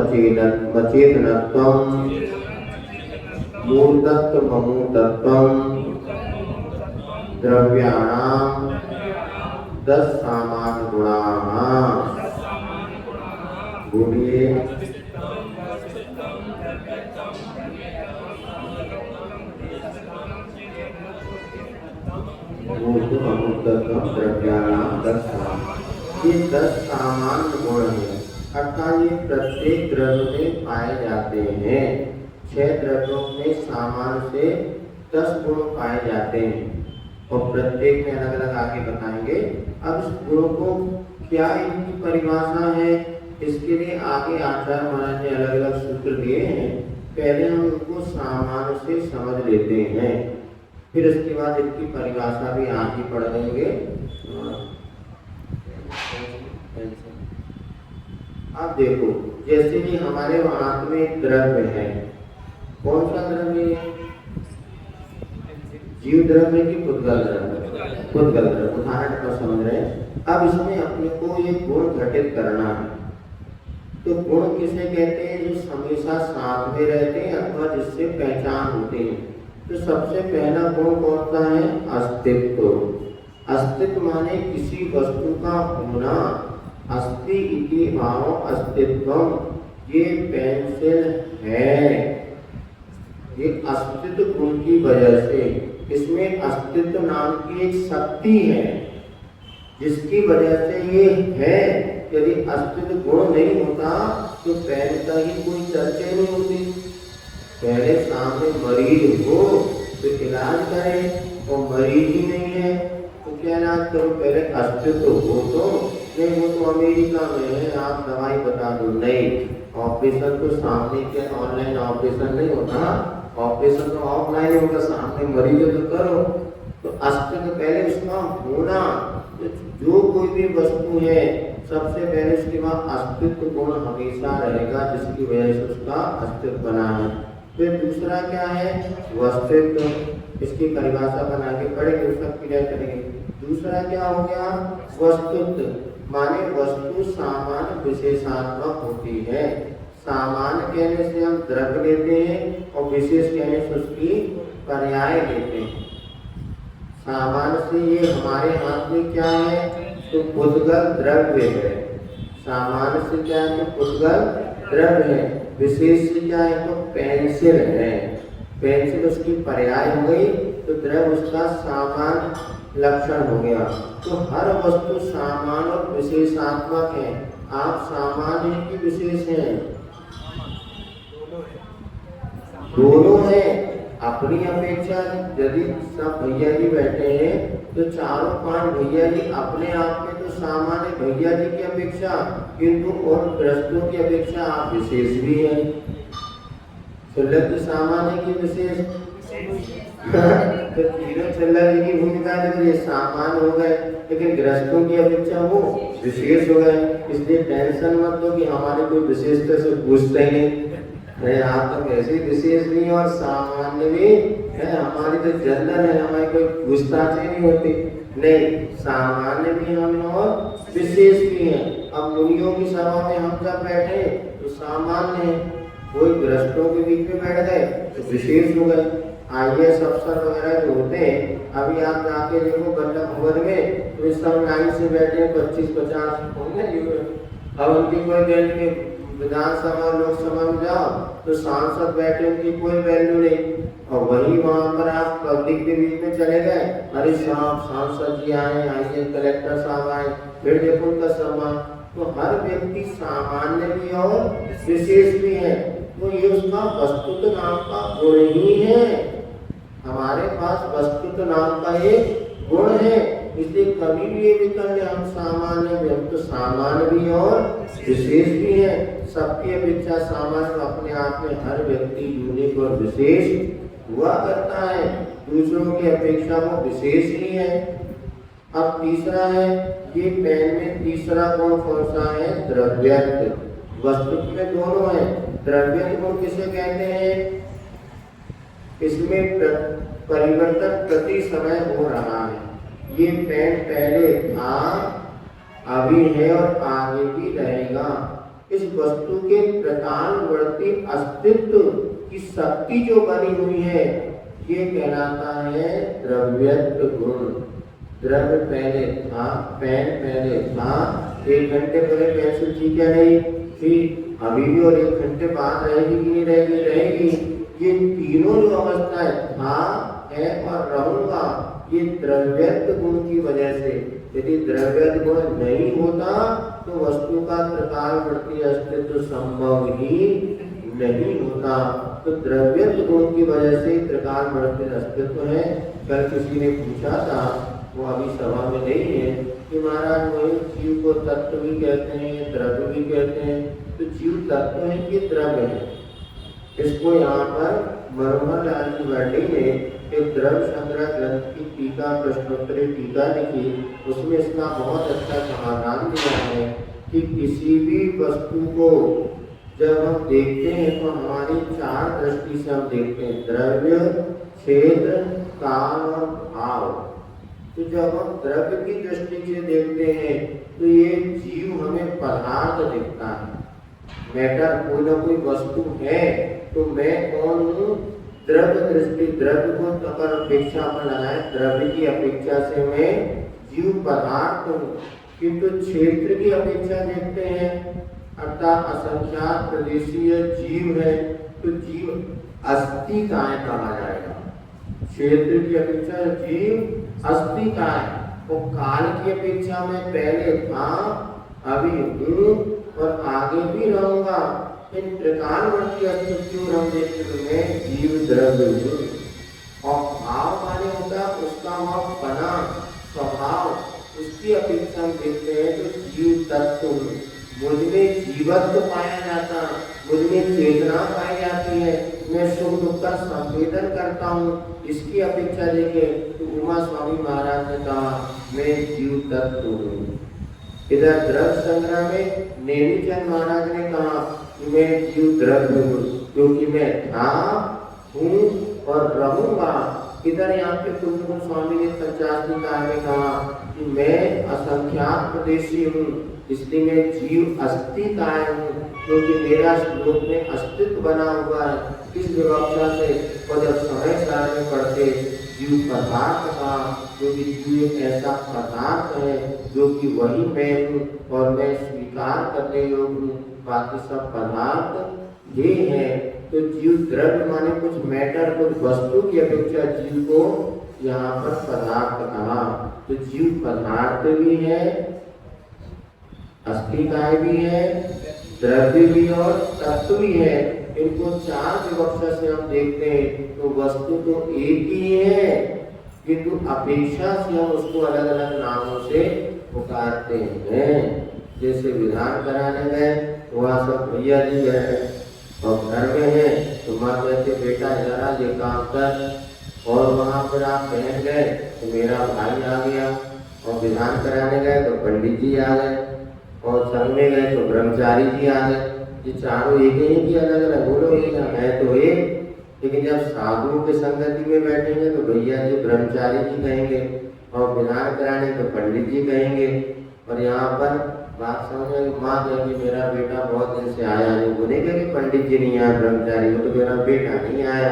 अचेतनत्वम, मूर्तत्वम, अमूर्तत्वम, द्रव्याणाम 10 सामान्य गुणाः। बोलिए। ये 10 सामान्य गुण हैं, अर्थात ये प्रत्येक द्रव्य में पाए जाते हैं। 6 द्रव्यों में सामान्य से 10 गुण पाए जाते हैं। और प्रत्येक में अलग अलग आगे बताएंगे। अब इस गुणों को क्या इनकी परिभाषा है, इसके लिए आगे आचार्य महाराज ने अलग अलग सूत्र दिए हैं। पहले हम उनको सामान्य से समझ लेते हैं, फिर इसके बाद इनकी परिभाषा भी आज ही पढ़ लेंगे। अब देखो, जैसे कि हमारे हाथ में एक द्रव्य है, कौन सा द्रव्य है? जीव द्रव्य की पुद्गल द्रव्य? पुद्गल द्रव्य। उदाहरण पर समझ रहे हैं। अब इसमें अपने को एक गुण घटित करना है, तो गुण किसे कहते हैं? जो हमेशा साथ में रहते हैं अथवा जिससे पहचान होती है। तो सबसे पहला गुण कौन सा है? अस्तित्व। अस्तित्व माने किसी वस्तु का होना। अस्ति इति भाव अस्तित्वम। ये पेंसिल है, ये अस्तित्व गुण की वजह से, इसमें अस्तित्व नाम की एक शक्ति है जिसकी वजह से ये है। यदि अस्तित्व गुण नहीं होता तो पेन का ही कोई चर्चा नहीं होती। पहले सामने मरीज हो तो इलाज करें, और मरीज ही नहीं है तो क्या इलाज करो? पहले अस्तित्व हो तो नहीं, वो तो अमेरिका में है, आप दवाई बता दो। नहीं, ऑपरेशन तो सामने के ऑनलाइन ऑपरेशन नहीं होता, ऑपरेशन तो ऑफलाइन होगा, सामने मरीज तो करो। तो अस्तित्व पहले उसका होना। जो कोई भी वस्तु है सबसे पहले उसके बाद अस्तित्व गुण हमेशा रहेगा, जिसकी वजह से उसका अस्तित्व बना है। फिर दूसरा क्या है? वस्तुत्व। इसकी परिभाषा बना के पढ़ेंगे, उसका क्रिया करेंगे। दूसरा क्या हो गया? वस्तुत्व माने वस्तु सामान्य विशेषात्मक होती है। सामान्य कहने से हम द्रव्य लेते हैं और विशेष कहने से उसकी पर्याय लेते हैं। सामान्य से ये हमारे हाथ में क्या है? तो पुद्गल द्रव्य है। सामान्य से क्या है? तो पुद्गल द्रव्य है। विशेष से क्या है? तो पेंसिल है। पेंसिल उसकी पर्याय हो गई, तो द्रव्य उसका सामान्य लक्षण हो गया। तो हर वस्तु सामान्य और विशेषात्मक है। आप सामान्य हैं कि विशेष हैं? दोनों हैं। अपनी अपेक्षा यदि सब भैया जी बैठे हैं तो चारों पांच भैया जी अपने आप में तो सामान्य भैया जी की अपेक्षा, किंतु और ग्रस्तों की अपेक्षा आप विशेष भी हैं। सुलभ सामान्य की विशेष, तो तीनों चल्ला जी की भूमिका में ये सामान्य हो गए, लेकिन ग्रस्तों की अपेक्षा वो विशेष हो गए। इसलिए टेंशन मत लो कि हमारे कोई विशेषता से पूछते ही नहीं, आप तो वैसे विशेष भी और सामान्य भी है। हमारी तो जनरल है, हमारी कोई पूछताछ ही नहीं होती। नहीं, सामान्य भी हम और विशेष भी हैं। अब मुनियों की सभा में हम जब बैठे तो सामान्य है, कोई ग्रस्तों के बीच में बैठ गए तो विशेष हो गए। IAS अफसर वगैरह जो होते हैं, अभी आप जाके देखो बल्लभ भवन में तो इस सब लाइन से बैठे 25-50 होंगे। अब उनकी कोई वैल्यू नहीं। विधानसभा लोकसभा में जाओ तो सांसद बैठे, उनकी कोई वैल्यू नहीं। और वही वहां पर आप पब्लिक के बीच में चले गए, अरे साहब सांसद जी आए, आइए कलेक्टर साहब आए, फिर देखो उनका सम्मान। तो हर व्यक्ति सामान्य भी और विशेष भी है। तो ये उसका वस्तुत्व नाम का गुण ही है। हमारे पास वस्तुत्व नाम का एक गुण है, इसलिए कभी भी ये विकल्प हम सामान्य भी, हम तो सामान्य भी और विशेष भी है। सबकी अपेक्षा सामान्य अपने आप में हर व्यक्ति यूनिक और विशेष हुआ करता है, दूसरों की अपेक्षा वो विशेष ही है। अब तीसरा है, ये पेन में तीसरा गुण कौन सा है? द्रव्यत्व। वस्तुत्व में दोनों है। द्रव्यत्व गुण किसे कहते हैं? इसमें परिवर्तन प्रति समय हो रहा है। ये पेन पहले था, अभी है और आगे भी रहेगा। इस वस्तु के प्रकाशवर्ती अस्तित्व की शक्ति जो बनी हुई है, ये कहलाता है द्रव्यत्व गुण। द्रव्य पहले था, पेन पहले था, 1 घंटे पहले पेंसिल थी क्या? नहीं थी, अभी भी और 1 घंटे बाद रहेगी कि नहीं रहेगी? रहेगी। ये तीनों जो अवस्थाएं था, है और रहूंगा, ये द्रव्यत्व गुण की वजह से। यदि द्रव्यत्व गुण नहीं होता तो वस्तु का प्रकारवर्ती अस्तित्व संभव ही नहीं होता। तो द्रव्यत्व गुण की वजह से प्रकारवर्ती अस्तित्व है। कल किसी ने पूछा था, वो अभी सभा में नहीं है, कि महाराज वही जीव को तत्व भी कहते हैं, द्रव्य भी कहते हैं, तो जीव तत्व है कि द्रव्य है? इसको यहाँ पर मनोहर लाल जी वर्णी ने एक द्रव्य संग्रह ग्रंथ की टीका, प्रश्नोत्तरी टीका लिखी, उसमें इसका बहुत अच्छा समाधान दिया है कि किसी भी वस्तु को जब हम देखते हैं तो हमारी चार दृष्टि से हम देखते हैं, द्रव्य, क्षेत्र, काल और भाव। तो जब हम द्रव्य की दृष्टि से देखते हैं तो ये जीव हमें पदार्थ दिखता है, मैटर, कोई ना कोई वस्तु है, तो मैं कौन हूँ? द्रव्य दृष्टि, द्रव्य को अगर अपेक्षा पर लगाए, द्रव्य की अपेक्षा से मैं जीव पदार्थ हूँ। किंतु क्षेत्र की अपेक्षा देखते हैं, अर्थात असंख्यात प्रदेशीय जीव है, तो जीव अस्थि काय कहा जाएगा। क्षेत्र की अपेक्षा जीव अस्थि काय, और काल की अपेक्षा में पहले था, अभी हूँ और आगे भी रहूंगा। इन त्रिकालवर्ती अस्तित्व हम देखते तो मैं जीव द्रव्य हूँ। और भाव माने होता उसका वह बना स्वभाव, उसकी अपेक्षा हम देखते हैं तो जीव तत्व हूँ। मुझमें जीवत्व पाया जाता, मुझमें चेतना पाई जाती है, मैं सुख दुख का संवेदन करता हूँ, इसकी अपेक्षा देखें तो उमा स्वामी महाराज ने कहा मैं जीव तत्व हूँ। इधर द्रव्य संग्रह में नेमीचंद महाराज ने कहा कि मैं जीव द्रव्य हूँ, क्योंकि मैं था, हूँ और रहूंगा। इधर यहाँ पे कुंज स्वामी ने 50 निकाय में कहा कि मैं असंख्यात प्रदेशी हूँ, इसलिए मैं जीव अस्थि काय हूँ, क्योंकि मेरा श्लोक में अस्तित्व बना हुआ है। इस विवक्षा से जब समय सार में पढ़ते जीव पदार्थ का, क्योंकि जीव एक ऐसा पदार्थ है जो कि वही मैं हूँ और मैं स्वीकार करने योग्य हूँ, बाकी सब पदार्थ ये है। तो जीव द्रव्य माने कुछ मैटर, कुछ वस्तु की अपेक्षा जीव को यहाँ पर पदार्थ कहा। तो जीव पदार्थ भी है, अस्थिकाय भी है, द्रव्य भी और तत्व भी है। इनको चार विवक्षा से हम देखते हैं तो वस्तु तो एक ही है, किंतु अपेक्षा से हम उसको अलग अलग नामों से पुकारते हैं। जैसे विधान कराने गए वहाँ सब भैया जी गए और घर में है तो माँ कहते बेटा जरा ये काम कर, और वहाँ पर आप बहन गए तो मेरा भाई आ गया, और विधान कराने गए तो पंडित जी आ गए, और संग में गए तो ब्रह्मचारी जी आ गए। ये चारों एक ही कि अलग अलग? बोलो एक है तो एक, लेकिन जब साधुओं के संगति में बैठेंगे तो भैया जी ब्रह्मचारी जी कहेंगे, और विधान कराने तो पंडित जी कहेंगे। और यहाँ पर बात समझ, माँ कहेगी मेरा बेटा बहुत दिन से आया नहीं, बोलेंगे कि पंडित जी नहीं आया, ब्रह्मचारी वो तो मेरा बेटा नहीं आया।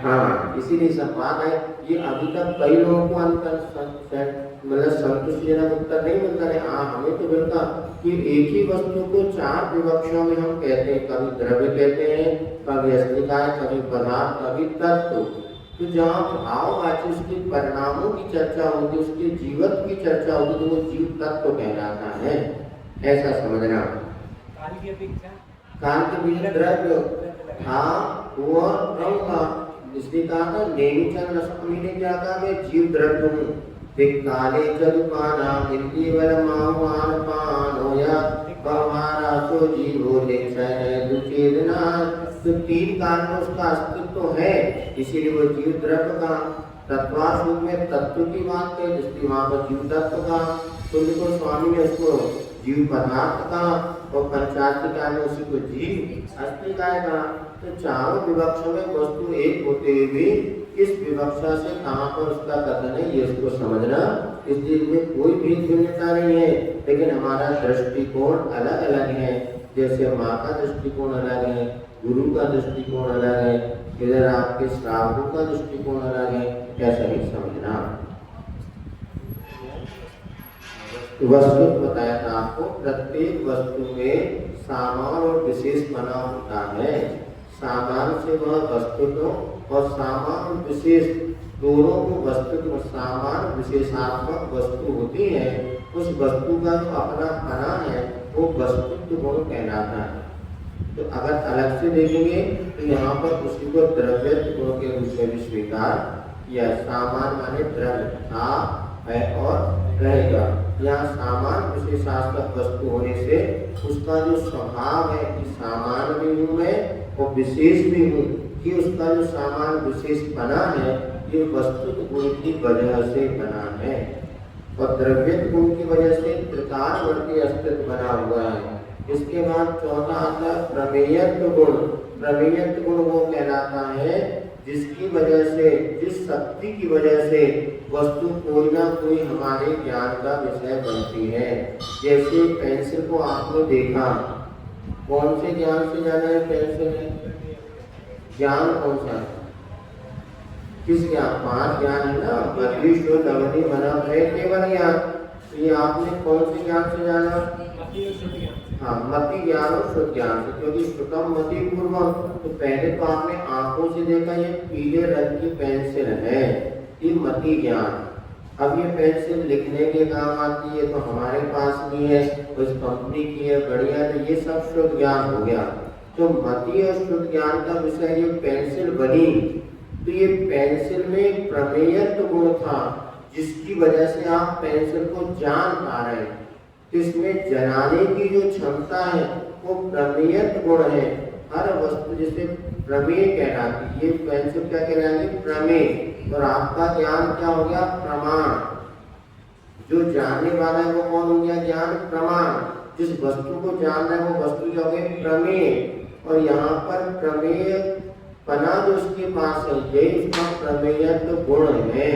हाँ, इसीलिए सब बात है। ये अभी तक कई लोगों को मतलब संतुष्टिजनक उत्तर नहीं मिलता है। हाँ, हमें तो मिलता कि एक ही वस्तु को चार विवक्षों में हम कहते हैं, कभी द्रव्य कहते हैं, कभी अस्थिकाय, कभी पदार्थ, कभी तत्व। तो जहाँ भाववाची उसके परिणामों की चर्चा होती, उसके जीवत्व की चर्चा होती, तो वो जीव तत्व कहलाता है, ऐसा समझना। काल के बीच द्रव्य था, वो रहूंगा, इसलिए कहा था नेमीचंद स्वामी ने क्या कहा मैं जीव द्रव्य हूँ। काले चलुपाना हिंदी वर माहुआन पानोया बवारा सो जीवो लेक्षण दुचेदना। तो तीन काल में उसका अस्तित्व है, इसीलिए वो जीव द्रव्य का। तत्वासूप में तत्व की बात है, जिसकी वहाँ पर जीव तत्व का। तो स्वामी ने उसको जीव पदार्थ का, और पंचायती काल में उसी को जीव अस्थिकाय का। तो चारों विवक्षा में वस्तु एक होते हुए भी इस विवक्षा से कहाँ पर उसका कथन है, ये उसको समझना। इसलिए इसमें कोई भी भिन्नता नहीं है, लेकिन हमारा दृष्टिकोण अलग अलग है। जैसे माँ का दृष्टिकोण अलग है, गुरु का दृष्टिकोण अलग है, इधर आपके श्रावकों का दृष्टिकोण अलग है, ऐसा ही समझना। वस्तु बताया था आपको, प्रत्येक वस्तु में सामान और विशेष बना होता है। सामान से वह वस्तुत्व, और सामान और विशेष दोनों को वस्तुत्व, सामान विशेषात्मक वस्तु होती है। उस वस्तु का जो अपना बना है वो वस्तुत्व गुण कहलाता है। तो अगर अलग से देखेंगे तो यहाँ पर उसी को द्रव्यत्व गुण के रूप में भी स्वीकार किया। सामान माने द्रव्य था, है और रहेगा। यहाँ सामान विशेषार्थक वस्तु होने से उसका जो स्वभाव है कि सामान भी हूँ मैं और विशेष भी हूँ, कि उसका जो सामान विशेष बना है ये वस्तु गुण की वजह से बना है, और द्रव्यत्व गुण की वजह से त्रिकालवर्ती अस्तित्व बना हुआ है। इसके बाद चौथा आता है प्रमेयत्व गुण। प्रमेयत्व गुण वो कहलाता है जिसकी वजह से, जिस शक्ति की वजह से वस्तु कोई ना कोई हमारे ज्ञान का विषय बनती है। जैसे पेंसिल को आपने देखा, कौन से ज्ञान से जाना है पेंसिल? ज्ञान कौन सा? किस ज्ञान? 5 ज्ञान है ना, बुद्धि शुद्ध अवधि मना है केवल ज्ञान। तो ये आपने कौन से ज्ञान से जाना? हाँ, मति ज्ञान और शुद्ध ज्ञान से, क्योंकि श्रुतम मति पूर्वम। तो पहले तो आपने आंखों से देखा ये पीले रंग की पेंसिल है, ये मति ज्ञान। अब ये पेंसिल लिखने के काम आती है तो हमारे पास भी है, उस कंपनी की है, बढ़िया, तो ये सब शुद्ध ज्ञान हो गया। तो मति और शुद्ध ज्ञान का विषय ये पेंसिल बनी, तो ये पेंसिल में प्रमेयत्व गुण था जिसकी वजह से आप पेंसिल को जान पा रहे हैं। तो इसमें जनाने की जो क्षमता है वो प्रमेयत्व गुण है। हर वस्तु जिसे प्रमेय कहलाती है, ये पेंसिल क्या कहलाएगी? प्रमेय। और आपका ज्ञान क्या हो गया? प्रमाण। जो जानने वाला है वो कौन हो गया? ज्ञान प्रमाण। जिस वस्तु को जान रहा है वो वस्तु क्या हो गई? प्रमेय। और यहाँ पर प्रमेय पना जो उसके पास है, ये इसका प्रमेयत्व गुण है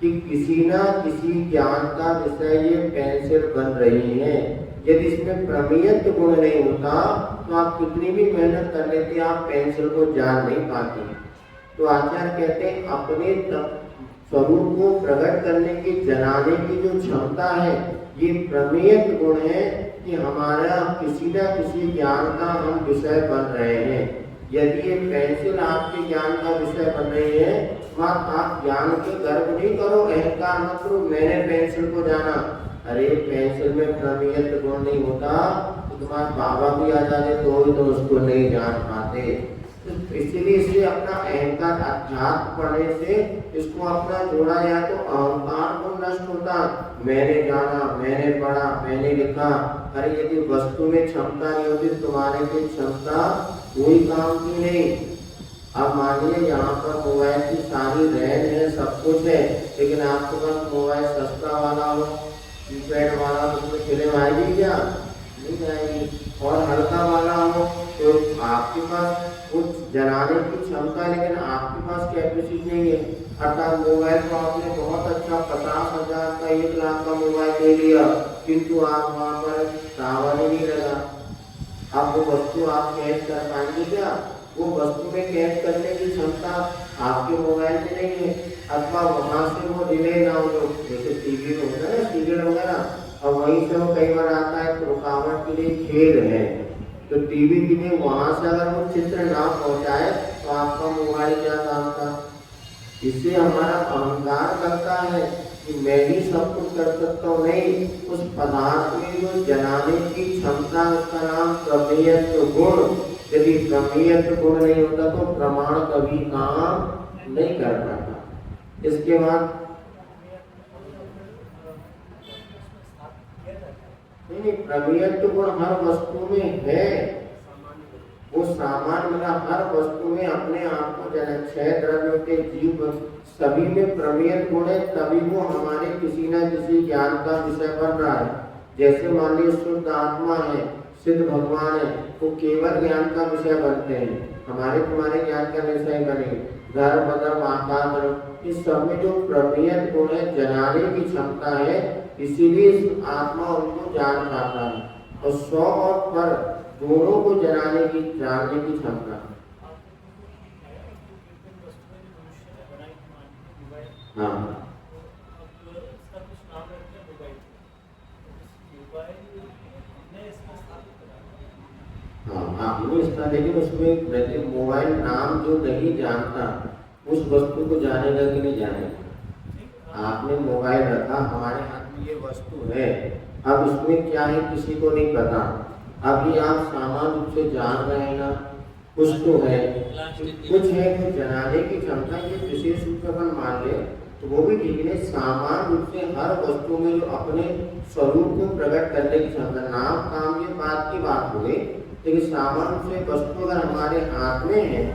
कि किसी ना किसी ज्ञान का विषय ये पेंसिल बन रही है। यदि इसमें प्रमेयत्व गुण नहीं होता तो आप कितनी भी मेहनत कर लेते आप पेंसिल को जान नहीं पाते। तो आचार्य कहते हैं अपने स्वरूप को प्रकट करने की, जनाने की जो क्षमता है ये प्रमेयत्व गुण है कि हमारा किसी न किसी ज्ञान का हम विषय बन रहे हैं। यदि ये पेंसिल आपके ज्ञान का विषय बन रही है तो आप ज्ञान के गर्व नहीं करो, अहंकार मत करो मैंने पेंसिल को जाना। अरे पेंसिल में प्रमेयत्व गुण नहीं होता तो तुम्हारे बाबा भी आ जाते तो भी तो उसको नहीं जान पाते। इसीलिए इसे अपना अहंकार अध्यात्म पढ़ने से इसको अपना जोड़ा जाए तो अहंकार को नष्ट होता। मैंने जाना, मैंने पढ़ा, मैंने लिखा। अरे यदि वस्तु में क्षमता नहीं होती तुम्हारे की क्षमता कोई काम की नहीं। अब मानिए यहाँ पर मोबाइल की सारी रैम है, सब कुछ है, लेकिन आपके पास मोबाइल सस्ता वाला हो, कीपैड वाला, तो उसमें फिल्म आएगी क्या? नहीं आएगी। और हल्का वाला हो तो आपके पास कुछ जलाने की क्षमता लेकिन आपके पास कैपेसिटी नहीं है। अर्थात मोबाइल को आपने बहुत अच्छा 50,000 का 1 लाख का मोबाइल ले लिया, किंतु आप वहाँ पर टावर ही नहीं लगा। अब वो वस्तु आप कैच कर पाएंगे क्या? वो वस्तु में कैच करने की क्षमता आपके मोबाइल में नहीं है। अथवा वहाँ से वो रिले ना हो, जैसे टीवी में होता है सीरियल वगैरह, और वहीं से वो कई बार आता है तो रुकावट के लिए खेल है, तो टीवी के लिए वहाँ से अगर वो चित्र ना पहुँचाए तो आपका मोबाइल क्या काम था? इससे हमारा अहंकार करता है कि मैं ही सब कुछ कर सकता हूँ। नहीं, उस पदार्थ में जो जलाने की क्षमता, उसका नाम प्रमेयत्व गुण। यदि प्रमेयत्व गुण नहीं होता तो प्रमाण कभी काम नहीं कर पाता। इसके बाद नहीं, प्रमेयत्व गुण हर वस्तु में है। वो सामान्य मतलब हर वस्तु में अपने आप को जन 6 द्रव्यों के जीव सभी में प्रमेयत्व गुण है, तभी वो हमारे किसी न किसी ज्ञान का विषय बन रहा है। जैसे मान लीजिए शुद्ध आत्मा है, सिद्ध भगवान है, वो केवल ज्ञान का विषय बनते हैं, हमारे तुम्हारे ज्ञान का विषय बने। घर बदल आकार, इस सब में जो प्रमेयत्व गुण है, जनाने की क्षमता है, इसीलिए इस आत्मा उनको जान पाता है। और 100 और पर दोनों को जानने की क्षमता। हाँ हाँ, आपने इसका, लेकिन उसमें मोबाइल नाम जो नहीं जानता उस वस्तु को जानेगा कि नहीं जानेगा? आपने मोबाइल रखा, हमारे हाथ में ये वस्तु है, अब उसमें क्या है किसी को नहीं पता। अभी आप सामान्य रूप से जान रहे हैं ना, कुछ तो है, कुछ है जो जनाने की क्षमता के विशेष रूप से अपन मान ले तो वो भी ठीक है। सामान्य रूप से हर वस्तु में जो अपने स्वरूप को प्रकट करने की क्षमता, नाम काम ये बात की बात हो गई, लेकिन सामान्य रूप से वस्तु अगर हमारे हाथ में है,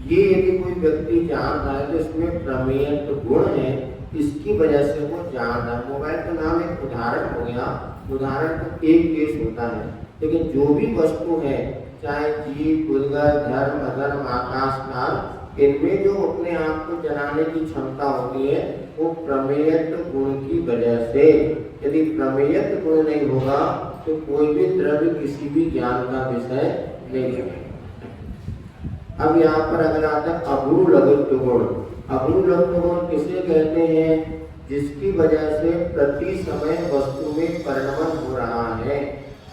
ये यदि कोई व्यक्ति जान रहा है तो इसमें प्रमेय गुण है, इसकी वजह से वो जान रहा है। मोबाइल का नाम एक उदाहरण हो गया, उदाहरण तो एक केस होता है, लेकिन जो भी वस्तु है, चाहे जीव, बुद्धिगत, धर्म, अधर्म, आकाश, काल, इनमें जो अपने आप को जनाने की क्षमता होती है वो प्रमेयत्व गुण की वजह से। यदि प्रमेयत्व गुण नहीं होगा तो कोई भी द्रव्य किसी भी ज्ञान का विषय नहीं है। अब यहाँ पर अगर आता है अगुरु लघुत्व गुण। अगुरु लघुत्व गुण किसे कहते हैं? जिसकी वजह से प्रति समय वस्तु में परिणमन हो रहा है,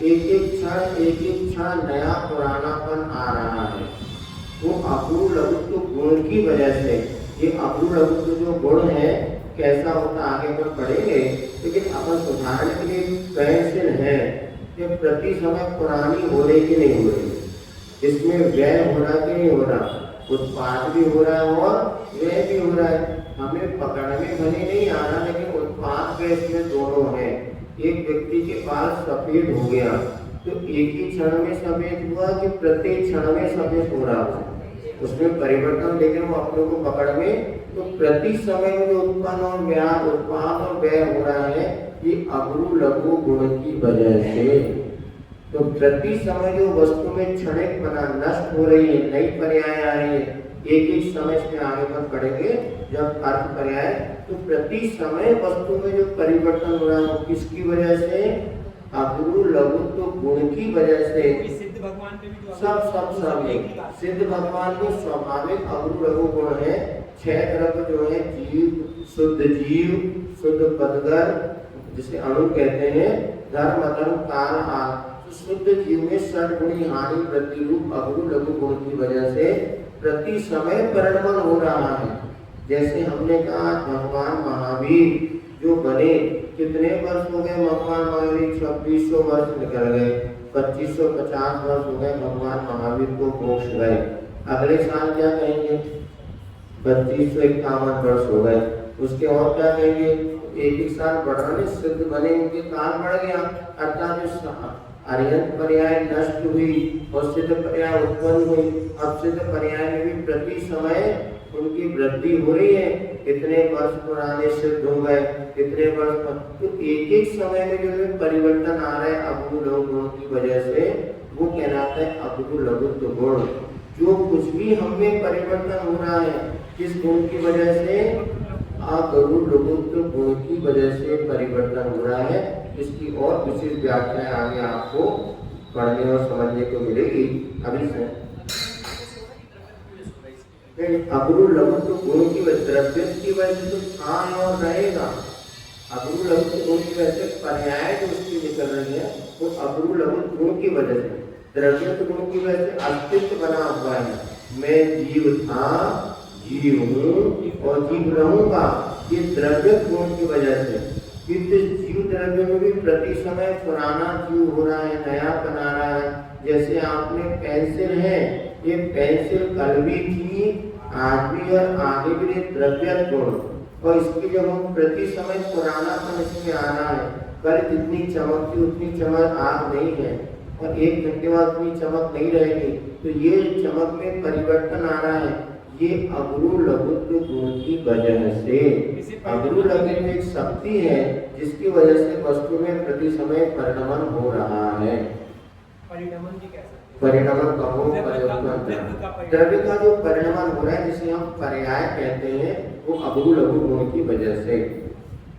एक एक क्षण नया पुरानापन आ रहा है, वो अगुरु लघुत्व गुण की वजह से। ये अगुरु लघुत्व जो गुण है कैसा होता आगे पर पढ़ेंगे, लेकिन अपन उदाहरण के लिए पेंसिल है कि प्रति समय पुरानी हो रही कि नहीं हो रही, इसमें व्यय हो रहा कि नहीं हो रहा, उत्पाद भी हो रहा है और व्यय भी हो रहा है। हमें पकड़ने भले नहीं आ रहा, लेकिन उत्पाद व्यय इसमें दोनों है। एक व्यक्ति के पास सफेद हो गया तो एक ही क्षण में सफेद हुआ कि प्रत्येक क्षण में सफेद हो रहा है, उसमें परिवर्तन, लेकिन वो अपने को पकड़ में तो प्रति समय में जो उत्पन्न और व्यय, उत्पाद और व्यय हो रहा है, ये अगुरु लघु गुण की वजह से। तो प्रति समय जो वस्तु में क्षणिक बना नष्ट हो रही है, नई पर्याय आ रही है, एक एक समय से आगे पर पढ़ेंगे जब अर्थ पर्याय, तो प्रति समय वस्तु में जो परिवर्तन हो रहा है किसकी वजह से? अगुरु लघुत्व गुण की वजह से। सिद्ध भगवान पे भी सब सिद्ध भगवान में स्वाभाविक अगुरु लघु गुण है। 6 तरफ जो है, जीव, शुद्ध पदगर जिसे अणु कहते हैं, धर्म, अधर्म, काल, आग। तो शुद्ध जीव में षड्गुणी हानि वृद्धि रूप अगुरु लघु गुण की वजह से प्रति समय परिणमन हो रहा है। जैसे हमने कहा भगवान महावीर जो बने, कितने वर्ष हो गए भगवान महावीर? 2600 वर्ष निकल गए, 2550 वर्ष हो गए भगवान महावीर को मोक्ष गए। अगले साल क्या कहेंगे? 2551 वर्ष हो गए। उसके और क्या कहेंगे? एक ही साल बढ़ाने सिद्ध बने, उनके काल बढ़ गया, अर्थात अर्यंत पर्याय नष्ट हुई और सिद्ध पर्याय उत्पन्न हुई। अब सिद्ध पर्याय में भी प्रति समय उनकी वृद्धि हो रही है, इतने वर्ष पुराने सिद्ध हो गए, इतने वर्ष तो एक एक समय में जो परिवर्तन आ रहा है अगुरु लघु गुण की वजह से, वो कहलाता है अगुरु लघुत्व गुण। जो कुछ भी हमें परिवर्तन हो रहा है किस गुण की वजह से? अगुरु लघुत्व गुण की वजह से परिवर्तन हो रहा है। इसकी और विशेष व्याख्या आगे आपको पढ़ने और समझने को मिलेगी। अभी से अगुरु लघुत्व गुण की द्रव्य की वजह से तो था और रहेगा। अगुरु लघुत्व गुण की वजह से पर्याय जो उसकी निकल रही है वो अगुरु लघुत्व गुण की वजह से, द्रव्य गुण की वजह से अस्तित्व बना हुआ है। मैं जीव था, जीव हूँ और जीव रहूंगा, ये द्रव्य गुण की वजह से। जीव द्रव्य में भी प्रति समय पुराना जीव हो रहा है, नया बना रहा है। जैसे आपने पेंसिल है, ये पेंसिल कल भी थी, आज भी और आगे भी द्रव्य गुण, और इसकी जब हम प्रति समय पुरानापन इसमें आ रहा है, कल जितनी चमक थी उतनी चमक आज नहीं है और 1 घंटे बाद उतनी चमक नहीं रहेगी, तो ये चमक में परिवर्तन आ रहा है, ये अगुरु लघुत्व गुण की वजह से। अगुरु लघु में एक शक्ति है जिसकी वजह से वस्तु में प्रति समय परिणमन हो रहा है। परिणमन कहो, परिवर्तन, द्रव्य का जो परिणमन हो रहा है जिसे हम पर्याय कहते हैं, वो अगुरु लघु गुण की वजह से।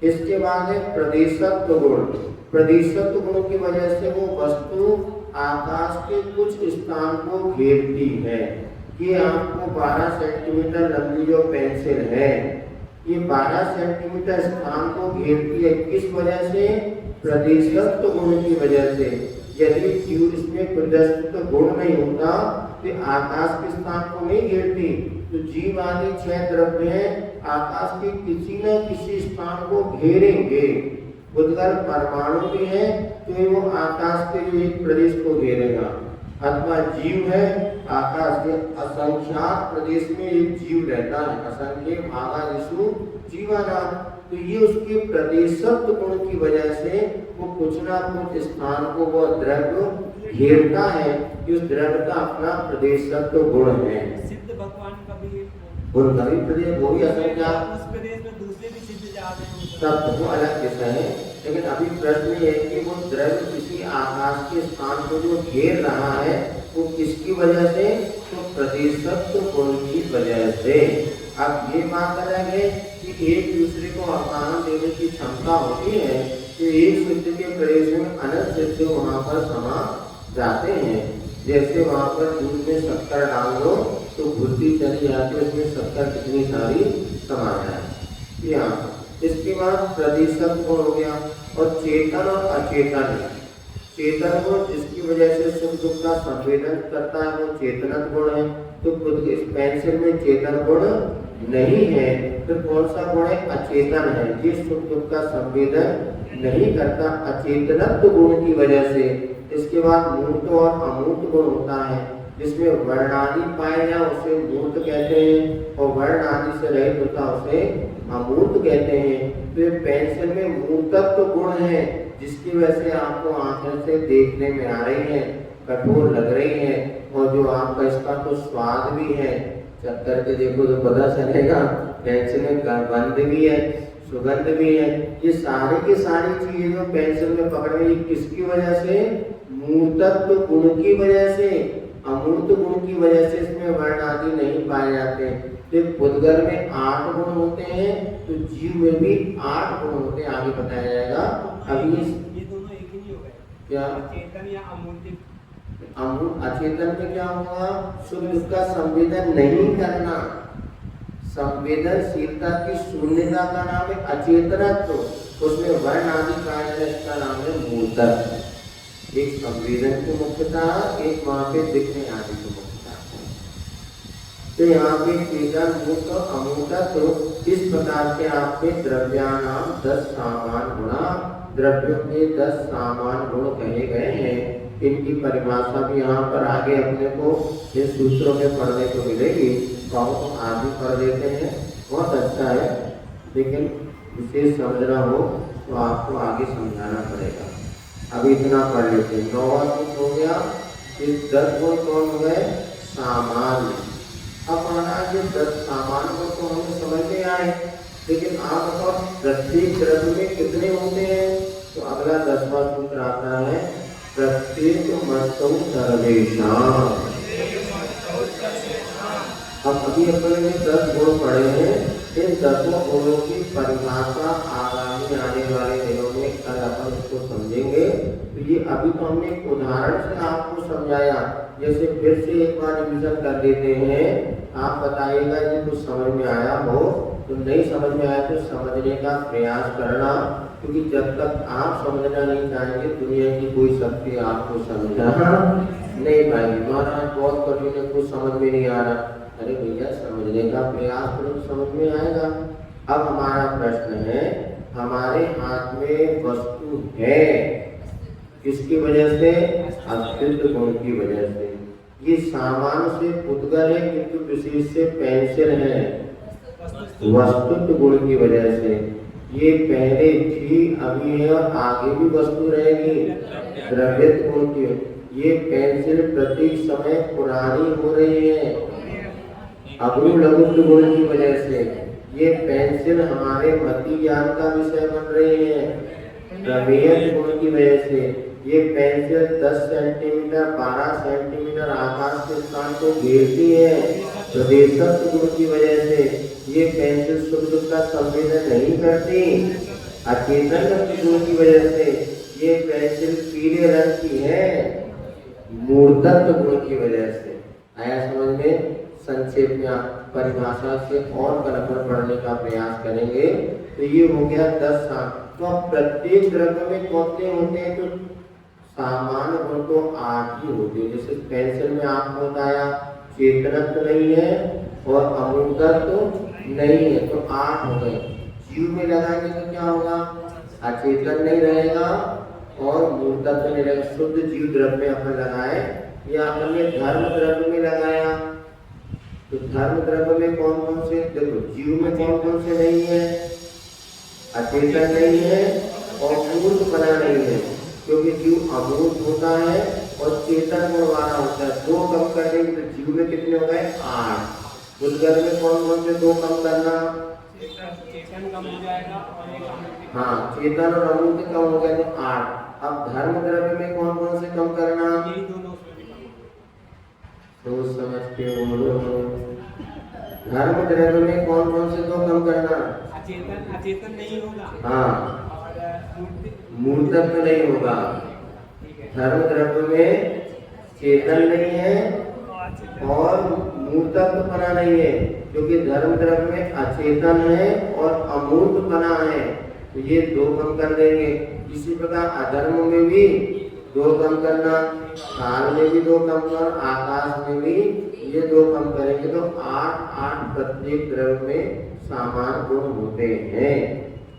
इसके बाद है प्रदेशत्व गुण। प्रदेशत्व गुण की वजह से वो वस्तु आकाश के कुछ स्थान को घेरती है। ये आपको 12 सेंटीमीटर लंबी जो पेंसिल है, ये 12 सेंटीमीटर स्थान को घेरती है। किस वजह से? प्रदेशत्व गुण की वजह से। यदि जीव इसमें प्रदेशत्व गुण नहीं होता तो आकाश के स्थान को नहीं घेरती। तो जीव आदि 6 द्रव्य हैं, आकाश के किसी न किसी स्थान को घेरेंगे। उद्गल परमाणु भी है तो वो आकाश के जो एक प्रदेश को घेरेगा, अथवा जीव है आकाश के असंख्यात प्रदेश में एक जीव रहता है, असंख्य भागादिषु जीवानाम। तो ये उसके प्रदेशत्व गुण की वजह से वो कुछ ना कुछ स्थान को वो द्रव्य घेरता है, उस द्रव्य का अपना प्रदेशत्व गुण है। सिद्ध भगवान का भी उनका भी प्रदेश वो भी असंख्यात, उस प्रदेश में दूसरे भी सिद्ध जाते हैं, सब वो अलग विषय है। लेकिन अभी प्रश्न ये है कि वो द्रव्य किसी आकाश के स्थान को जो घेर रहा है वो किसकी वजह से, तो प्रदेशत्व गुण की वजह से। अब ये बात अलग है कि एक दूसरे को आकार देने की क्षमता होती है, तो एक सिद्ध के प्रदेश में अनंत सिद्ध वहाँ पर समा जाते हैं। जैसे वहाँ पर दूध में शक्कर डाल दो तो बुद्धि चली जाती है, उसमें शक्कर कितनी सारी समा जाए। यहाँ इसके बाद प्रतिशत गुण हो गया, और चेतन और अचेतन। चेतन गुण जिसकी वजह से सुख दुख का संवेदन करता है वो चेतन गुण है, तो खुद के पेंसिल में चेतन गुण नहीं है, तो कौन सा गुण है, अचेतन है, जिस सुख दुख का संवेदन नहीं करता अचेतनत्व गुण की वजह से। इसके बाद मूर्त और अमूर्त गुण होता है, जिसमें वर्णादि पाए जाए उसे मूर्त कहते हैं, और वर्ण आदि से रहित होता उसे अमूर्त कहते हैं। तो ये पेंसिल में मूर्तत्व गुण है, जिसकी वजह से आपको आंखें से देखने में आ रही है, कठोर लग रही है, और जो आपका इसका तो स्वाद भी है, चख करके देखो तो पता चलेगा। पेंसिल में गंध भी है, सुगंध भी है, ये सारी की सारी चीजें जो पेंसिल में पकड़ रही किसकी वजह से, मूर्तत्व गुण की वजह से, अमूर्त गुण की वजह से इसमें वर्ण आदि नहीं पाए जाते। तो पुद्गल में 8 गुण होते हैं, तो जीव में भी 8 गुण होते हैं, आगे बताया जाएगा। अभी ये दोनों एक ही नहीं हो गए क्या, चेतन या अमूर्त? अचेतन में क्या होगा, सुख दुख का संवेदन नहीं करना, संवेदनशीलता की शून्यता का नाम है अचेतनत्व, उसमें वर्ण आदि का इसका नाम है मूर्तत्व। एक संवेदन की मुख्यता, एक वहां पे दिखने आदि की मुख्यता। तो यहाँ पे चेतन मूर्त अमूर्तत्व इस प्रकार के आपके द्रव्यानाम 10 सामान गुणा, द्रव्यों के 10 सामान गुण कहे गए हैं। इनकी परिभाषा भी यहाँ पर आगे अपने को ये सूत्रों में पढ़ने को मिलेगी, बहुत आदि पढ़ देते हैं, बहुत अच्छा है, लेकिन विशेष समझना हो तो आपको आगे समझाना पड़ेगा। अभी इतना पढ़ लेते हैं। 9वां सूत्र हो गया, इस 10 गुण कौन हो गए, सामान्य। अब महाराज ये 10 सामान्य गुण तो हमें समझ में आए, लेकिन आप बताओ प्रत्येक द्रव्य में कितने होते हैं, तो अगला 10वां सूत्र आता है, प्रत्येक मस्तौ सर्वेषां। अब अभी अपन ने 10 गुण पढ़े हैं, इन 10 गुणों की परिभाषा आगामी आने वाले दिनों में कल अपन इसको समझेंगे। तो ये अभी तो हमने एक उदाहरण से आपको समझाया, जैसे फिर से एक बार रिवीजन कर देते हैं। आप बताइएगा यदि कुछ समझ में आया हो, तो नहीं समझ में आया तो समझने का प्रयास करना, क्योंकि जब तक आप समझना नहीं चाहेंगे दुनिया की कोई शक्ति आपको समझना नहीं पाएगी। महाराज बहुत कठिन है, कुछ समझ में नहीं आ रहा, अरे भैया समझने का प्रयास करो तो समझ में आएगा। अब हमारा प्रश्न है, हमारे हाथ में वस्तु है किसकी वजह से, अस्तित्व गुण की वजह से। ये सामान्य से पुद्गल है, किंतु विशेष से पेंसिल है वस्तुत्व गुण की वजह से। ये पहले थी, अभी है और आगे भी वस्तु रहेगी द्रव्यत्व गुण की। ये पेंसिल प्रत्येक समय पुरानी हो रही है अगुण लघुत्व गुण की वजह से। ये पेंसिल हमारे मति ज्ञान का विषय बन रही है द्रव्यत्व गुण की वजह से। ये पेंसिल 10 सेंटीमीटर 12 सेंटीमीटर आकाश के स्थान को घेरती है प्रदेशत्व गुण की वजह से। ये पेंसिल सुख दुख का संवेदन नहीं करती अचेतन गुण की वजह से। ये पेंसिल पीले रंग की है मूर्तत्व गुण की वजह से। आया समझ में? संक्षेप में परिभाषा से और कल्पना पढ़ने का प्रयास करेंगे। तो ये हो गया 10 तो प्रत्येक द्रव्य में कौन होते हैं, तो सामान्य गुण तो 8 ही होते हैं। जैसे पेंसिल में आपको बताया चेतनत्व नहीं है और अमूर्तत्व नहीं है, तो 8 हो गए। जीव में लगाएंगे तो क्या होगा, अचेतन नहीं रहेगा और मूल तत्व नहीं रहेगा। शुद्ध जीव द्रव्य अपन लगाए या अपन ने धर्म द्रव्य में लगाया, तो धर्म द्रव्य में कौन कौन से, देखो जीव में कौन कौन से नहीं है, अचेतन नहीं है और मूर्त बना नहीं है, क्योंकि जीव अमूर्त होता है और चेतन गुण वाला होता है। दो कम कर देंगे तो जीव में कितने हो गए, 8। उद्गल में कौन कौन से दो कम करना, चेतन कम हो जाएगा और एक अमूर्त। हाँ चेतन और अमूर्त कम हो गए तो 8। अब धर्म द्रव्य में कौन कौन से कम करना, यही दोनों उसमें भी कम हो सोच समझ के बोलो। धर्म द्रव्य में कौन कौन से दो कम करना, अचेतन, अचेतन नहीं होगा हाँ और मूल तत्व नहीं होगा। ठीक है। धर्म द्रव्य में चेतन नहीं है और मूर्तत्व बना नहीं है, क्योंकि धर्म द्रव्य में अचेतन है और अमूर्त बना है, तो ये दो कम कर देंगे। इसी प्रकार अधर्म में भी दो कम करना, काल में भी दो कम कर, आकाश में भी ये दो कम करेंगे तो 8 प्रत्येक द्रव्य में समान गुण होते हैं।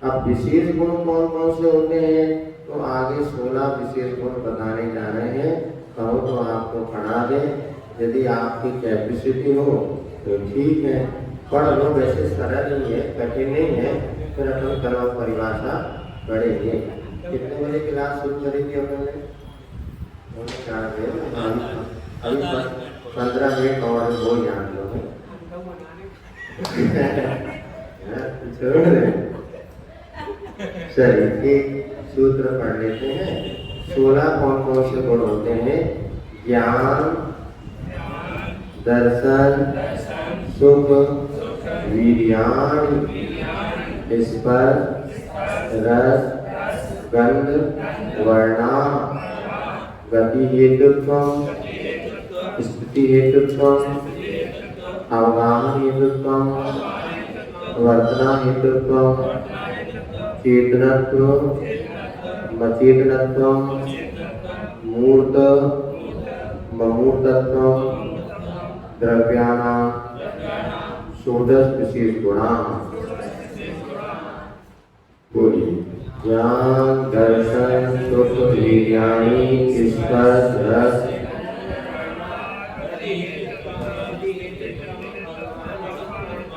अब विशेष गुण कौन कौन से होते हैं, तो आगे 16 विशेष गुण बताने जा रहे हैं। कहो तो आपको पढ़ा दें, यदि आपकी कैपेसिटी हो तो ठीक है, पढ़ लो। वैसे सरल ही है, कठिन नहीं है, फिर अपन करो परिभाषा पढ़ेंगे। कितने बजे क्लास शुरू करेंगे अपन ने, 4 बजे। अभी 15 मिनट और वो याद लो छोड़ दे। चलिए एक सूत्र पढ़ लेते हैं। 16 कौन कौन से गुण होते हैं, ज्ञान, दर्शन, सुख, वीर्यान, स्पर्श, रस, गंध, वर्णा, गति हेतुत्वम, स्थिति हेतुत्वम, अवगाहन हेतुत्वम, वर्तना हेतुत्वम, चेतनत्व, मचेतनत्वम, मूर्त, ममूर्तत्वम, द्रव्याणां षोडश विशेष गुणा। बोलिए। ज्ञान, दर्शन, सुख, वीर्याणि, स्पर्श, रस,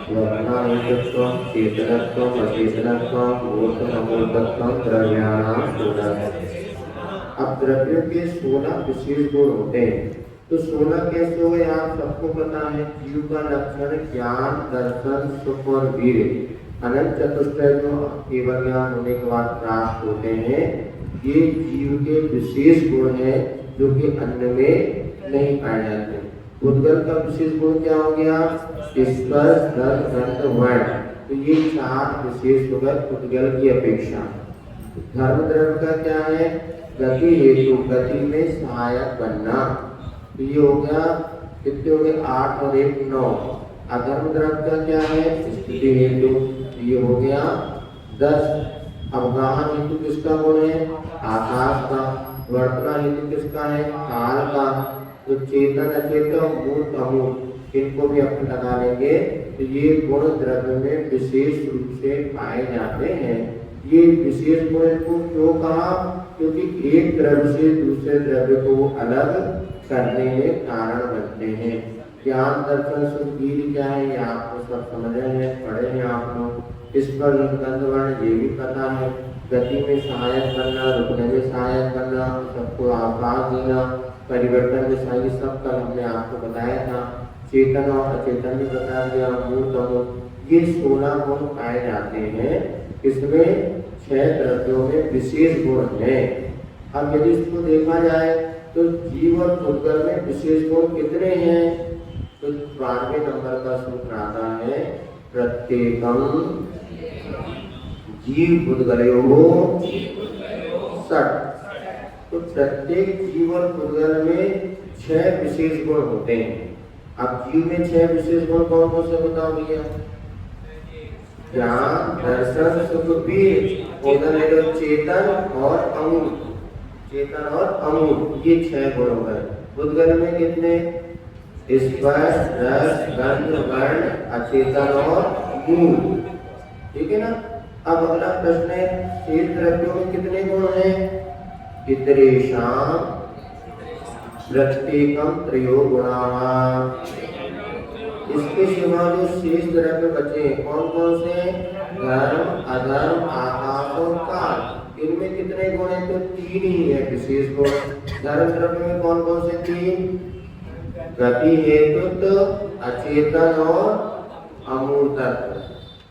वर्णा हेतुत्वम, चेतनत्वम, अचेतनत्वम, मूर्त, अमूर्तत्वम, द्रव्याणां षोडश। अब द्रव्यों के 16 विशेष गुण होते हैं, तो 16 कैसे हुए आप सबको पता है। जीव का लक्षण ज्ञान, दर्शन, सुख और वीर्य, अनंत चतुष्टय जो केवल ज्ञान होने के बाद प्राप्त होते हैं, ये जीव के विशेष गुण हैं जो कि अन्य में नहीं पाए जाते। उद्गल का विशेष गुण क्या हो गया, स्पर्श, रस, गंध, वर्ण, तो ये 4 विशेष हो गए उद्गल की अपेक्षा। धर्म द्रव्य का क्या है, गति हेतु, गति में सहायक बनना, तो ये हो गया कितने हो गए, 8 और 1 9। अधर्म द्रव्य का क्या है, स्थिति हेतु, तो ये हो गया 10। अवगाहन हेतु किसका गुण है, आकाश का। वर्तना हेतु किसका है, काल का। तो चेतन, अचेतन, मूर्त, अमूर्त, इनको भी अपन लगा लेंगे, तो ये गुण द्रव्य में विशेष रूप से पाए जाते हैं। ये विशेष गुण इनको क्यों कहा, क्योंकि एक द्रव्य से दूसरे द्रव्य को अलग करने में कारण बनते हैं। ज्ञान, दर्शन, सुख, वीर्य क्या है, ये आपको सब समझ रहे हैं, पढ़े हैं आप लोग। इस पर गंध, वर्ण ये भी पता है। गति में सहायक करना, रुकने में सहायक करना, सबको आवाज देना, परिवर्तन में सही, सब कल हमने आपको बताया था। चेतन और अचेतन भी बता दिया, मूर्त, अमूर्त, ये 16 गुण पाए जाते हैं। इसमें 6 द्रव्यों में विशेष गुण है। अब यदि इसको देखा जाए तो जीव और उद्गल में विशेष गुण कितने हैं, तो 12वें नंबर का सूत्र आता है, प्रत्येकम जीव उद्गलयोः 60। तो प्रत्येक जीव और उद्गल में 6 विशेष गुण होते हैं। अब जीव में 6 विशेष गुण कौन कौन से बताओ भैया, ज्ञान, दर्शन, सुख, वीर्य, उद्गल चेतन और अमूर्त, चेतन और अमूर्त, ये 6 गुण हो गए। उद्गल में कितने, स्पर्श, रस, गंध, वर्ण, अचेतन और मूल, ठीक है ना। अब अगला प्रश्न है, शेष द्रव्यों में कितने गुण हैं? इतरेषां प्रत्येकम त्रयो गुणाः। इसके सिवा जो शेष द्रव्य बचे कौन कौन से? धर्म, अधर्म, आकाश और काल। इनमें कितने गुण हैं? तो 3 ही है विशेष गुण। धर्म द्रव्य में कौन कौन से 3? गति, हेतुत्व, अचेतन और अमूर्तत्व।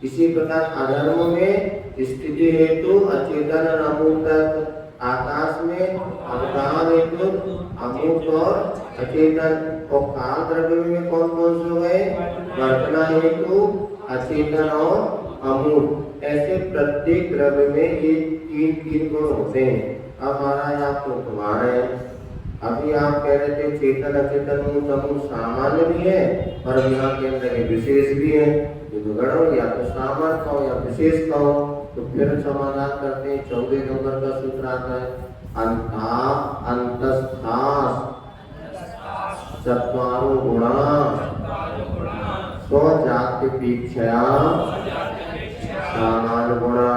इसी प्रकार अधर्म में स्थिति हेतु, अचेतन और अमूर्तत्व। आकाश में अवधान हेतु, अमूर्त और अचेतन। और काल द्रव्य में कौन कौन से हो गए? वर्तना हेतु, अचेतन और अमूर्त। ऐसे प्रत्येक द्रव्य में ये 3 गुण होते हैं। अब महाराज आपको घुमा रहे हैं। अभी आप कह रहे थे चेतन, अचेतन, मूर्त, अमूर्त सामान्य भी है और यहाँ के अंदर ये विशेष भी है। ये बिगड़ो या तो सामान्य कहो या विशेष कहो। तो फिर समाधान करते हैं। 14 नंबर का सूत्र आता है, अंतस्थास चत्वारो गुणा स्वजात्यपेक्षया सामान्य गुणा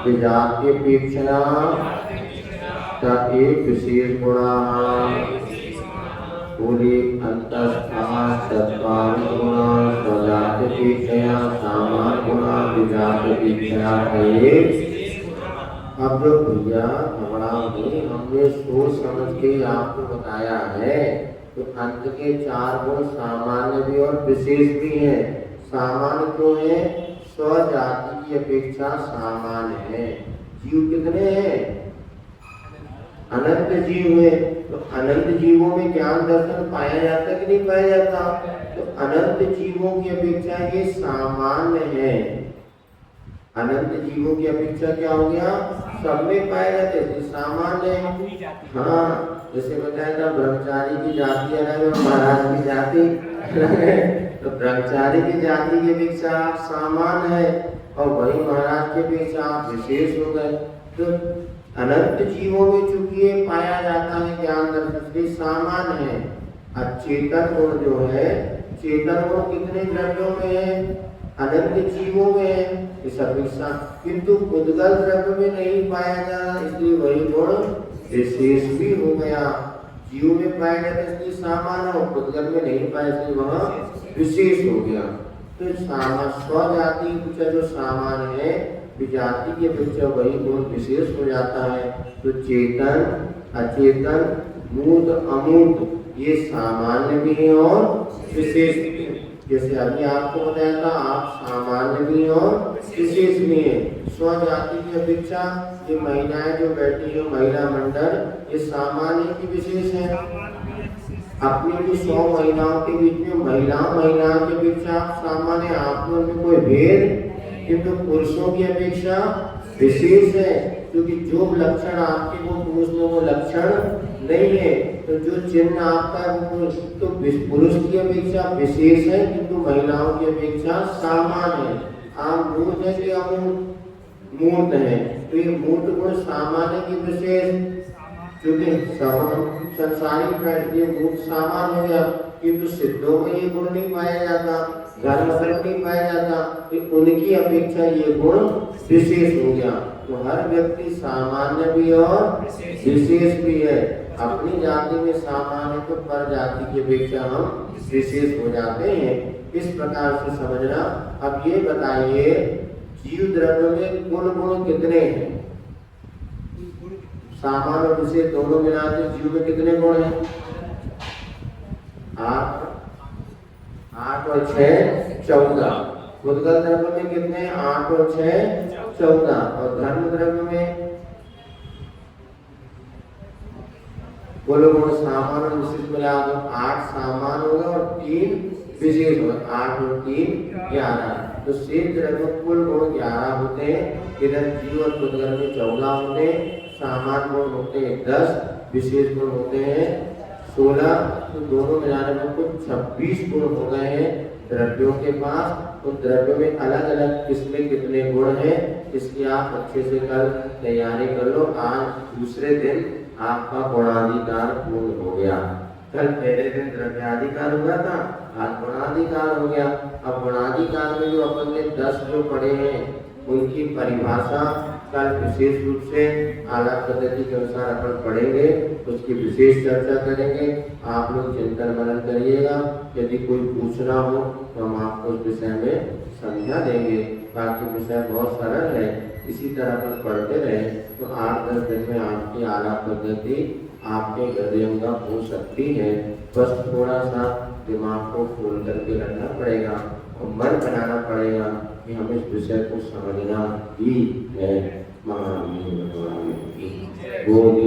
विजात्यपेक्षया एक विशेष गुणा। पूरी अंतस्थास चत्वारो गुणा स्वजात्यपेक्षया सामान्य गुणा विजात्यपेक्षया एक। अब जो भैया घबरा नहीं, हमने सोच समझ के आपको बताया है। तो अंत के 4 गुण सामान्य भी और विशेष भी हैं। सामान्य क्यों है? स्वजाति की अपेक्षा सामान्य है। जीव कितने हैं? अनंत जीव है। तो अनंत जीवों में ज्ञान दर्शन पाया जाता कि नहीं पाया जाता? तो अनंत जीवों की अपेक्षा ये सामान्य है। अनंत जीवों की अपेक्षा क्या हो गया? सब में पाए जाते थे, सामान्य है। हाँ, जैसे बताया था ब्रह्मचारी की जाति अलग है और महाराज की जाति अलग है। तो ब्रह्मचारी की जाति की अपेक्षा आप सामान्य है और वही महाराज की अपेक्षा आप विशेष हो गए। तो अनंत जीवों में चूंकि ये पाया जाता है ज्ञान दर्शन सामान्य है। अचेतन गुण जो है, चेतन गुण कितने द्रव्यों में है? अनंत जीवों में है इस अपेक्षा, किंतु उद्गल द्रव्य में नहीं पाया जा रहा, इसलिए वही गुण विशेष भी हो गया। जीव में पाया जाता है इसलिए सामान्य और उद्गल में नहीं पाया इसलिए वह विशेष हो गया। तो स्वजाति की जो सामान्य है विजाति की अपेक्षा वही गुण विशेष हो जाता है। तो चेतन, अचेतन, मूर्त, अमूर्त ये सामान्य भी है और विशेष भी है। जैसे अभी आपको बताया था आप सामान्य भी और विशेष भी है। स्वजाति की अपेक्षा ये महिलाएं जो बैठी है महिला मंडल ये सामान्य की विशेष है। अपनी जो 100 महिलाओं के बीच में महिलाओं की अपेक्षा सामान्य, आप में उनमें कोई भेद, किंतु पुरुषों की अपेक्षा विशेष है। क्योंकि जो लक्षण आपके वो पुरुष में वो लक्षण नहीं है। तो जो चिन्ह आपका है वो तो पुरुष की अपेक्षा विशेष है किंतु महिलाओं की अपेक्षा सामान्य है। आप मूर्त है कि अमूर्त? मूर्त है। तो ये मूर्त गुण सामान्य की विशेष, क्योंकि संसारिक ये मूर्त सामान्य हो गया किंतु सिद्धों में ये गुण नहीं पाया जाता, धर्म नहीं पाया जाता। तो उनकी अपेक्षा ये गुण विशेष हो गया। तो हर व्यक्ति सामान्य भी और विशेष भी है। अपनी जाति में सामान्य तो पर जाति की अपेक्षा हम विशेष हो जाते हैं। इस प्रकार से समझना। अब ये बताइए जीव द्रव्य में कुल गुण कितने हैं? सामान्य और विशेष दोनों मिलाकर जीव में कितने गुण हैं? 8 और 6 14। उद्गल द्रव्य में कितने? 8 और 6 14। और धर्म द्रव्य में बोलो गुण सामान्य और विशेष मिला 8 सामान्य होगा और 3 विशेष होगा। 8 और 3 11। तो शेष द्रव्य कुल गुण 11 होते हैं। इधर जीव और उद्गल में 14 होते हैं। सामान्य गुण होते हैं 10, विशेष गुण होते हैं 16। तो दोनों मिलाने में कुल 26 गुण हो गए हैं द्रव्यों के पास। उन द्रव्यों में अलग अलग किसमें कितने गुण हैं इसकी आप अच्छे से कल तैयारी कर लो। आज दूसरे दिन आपका गुणाधिकार पूर्ण हो गया। कल पहले दिन द्रव्याधिकार हुआ था, आज गुणाधिकार हो गया। अब गुणाधिकार में जो अपन ने 10 जो पढ़े हैं उनकी परिभाषा कल विशेष रूप से आलाप पद्धति के अनुसार अपन पढ़ेंगे, उसकी विशेष चर्चा करेंगे। आप लोग चिंतन मनन करिएगा, यदि कोई पूछना हो तो हम आपको उस विषय में समझा देंगे। बाकी विषय बहुत सरल है, इसी तरह अपन पढ़ते रहे तो 8-10 दिन में आपकी आलाप पद्धति आपके हृदयंगम हो सकती है। बस थोड़ा सा दिमाग को खोल करके रखना पड़ेगा और मन बनाना पड़ेगा कि हम इस विषय को समझना ही है। महावीर भगवान की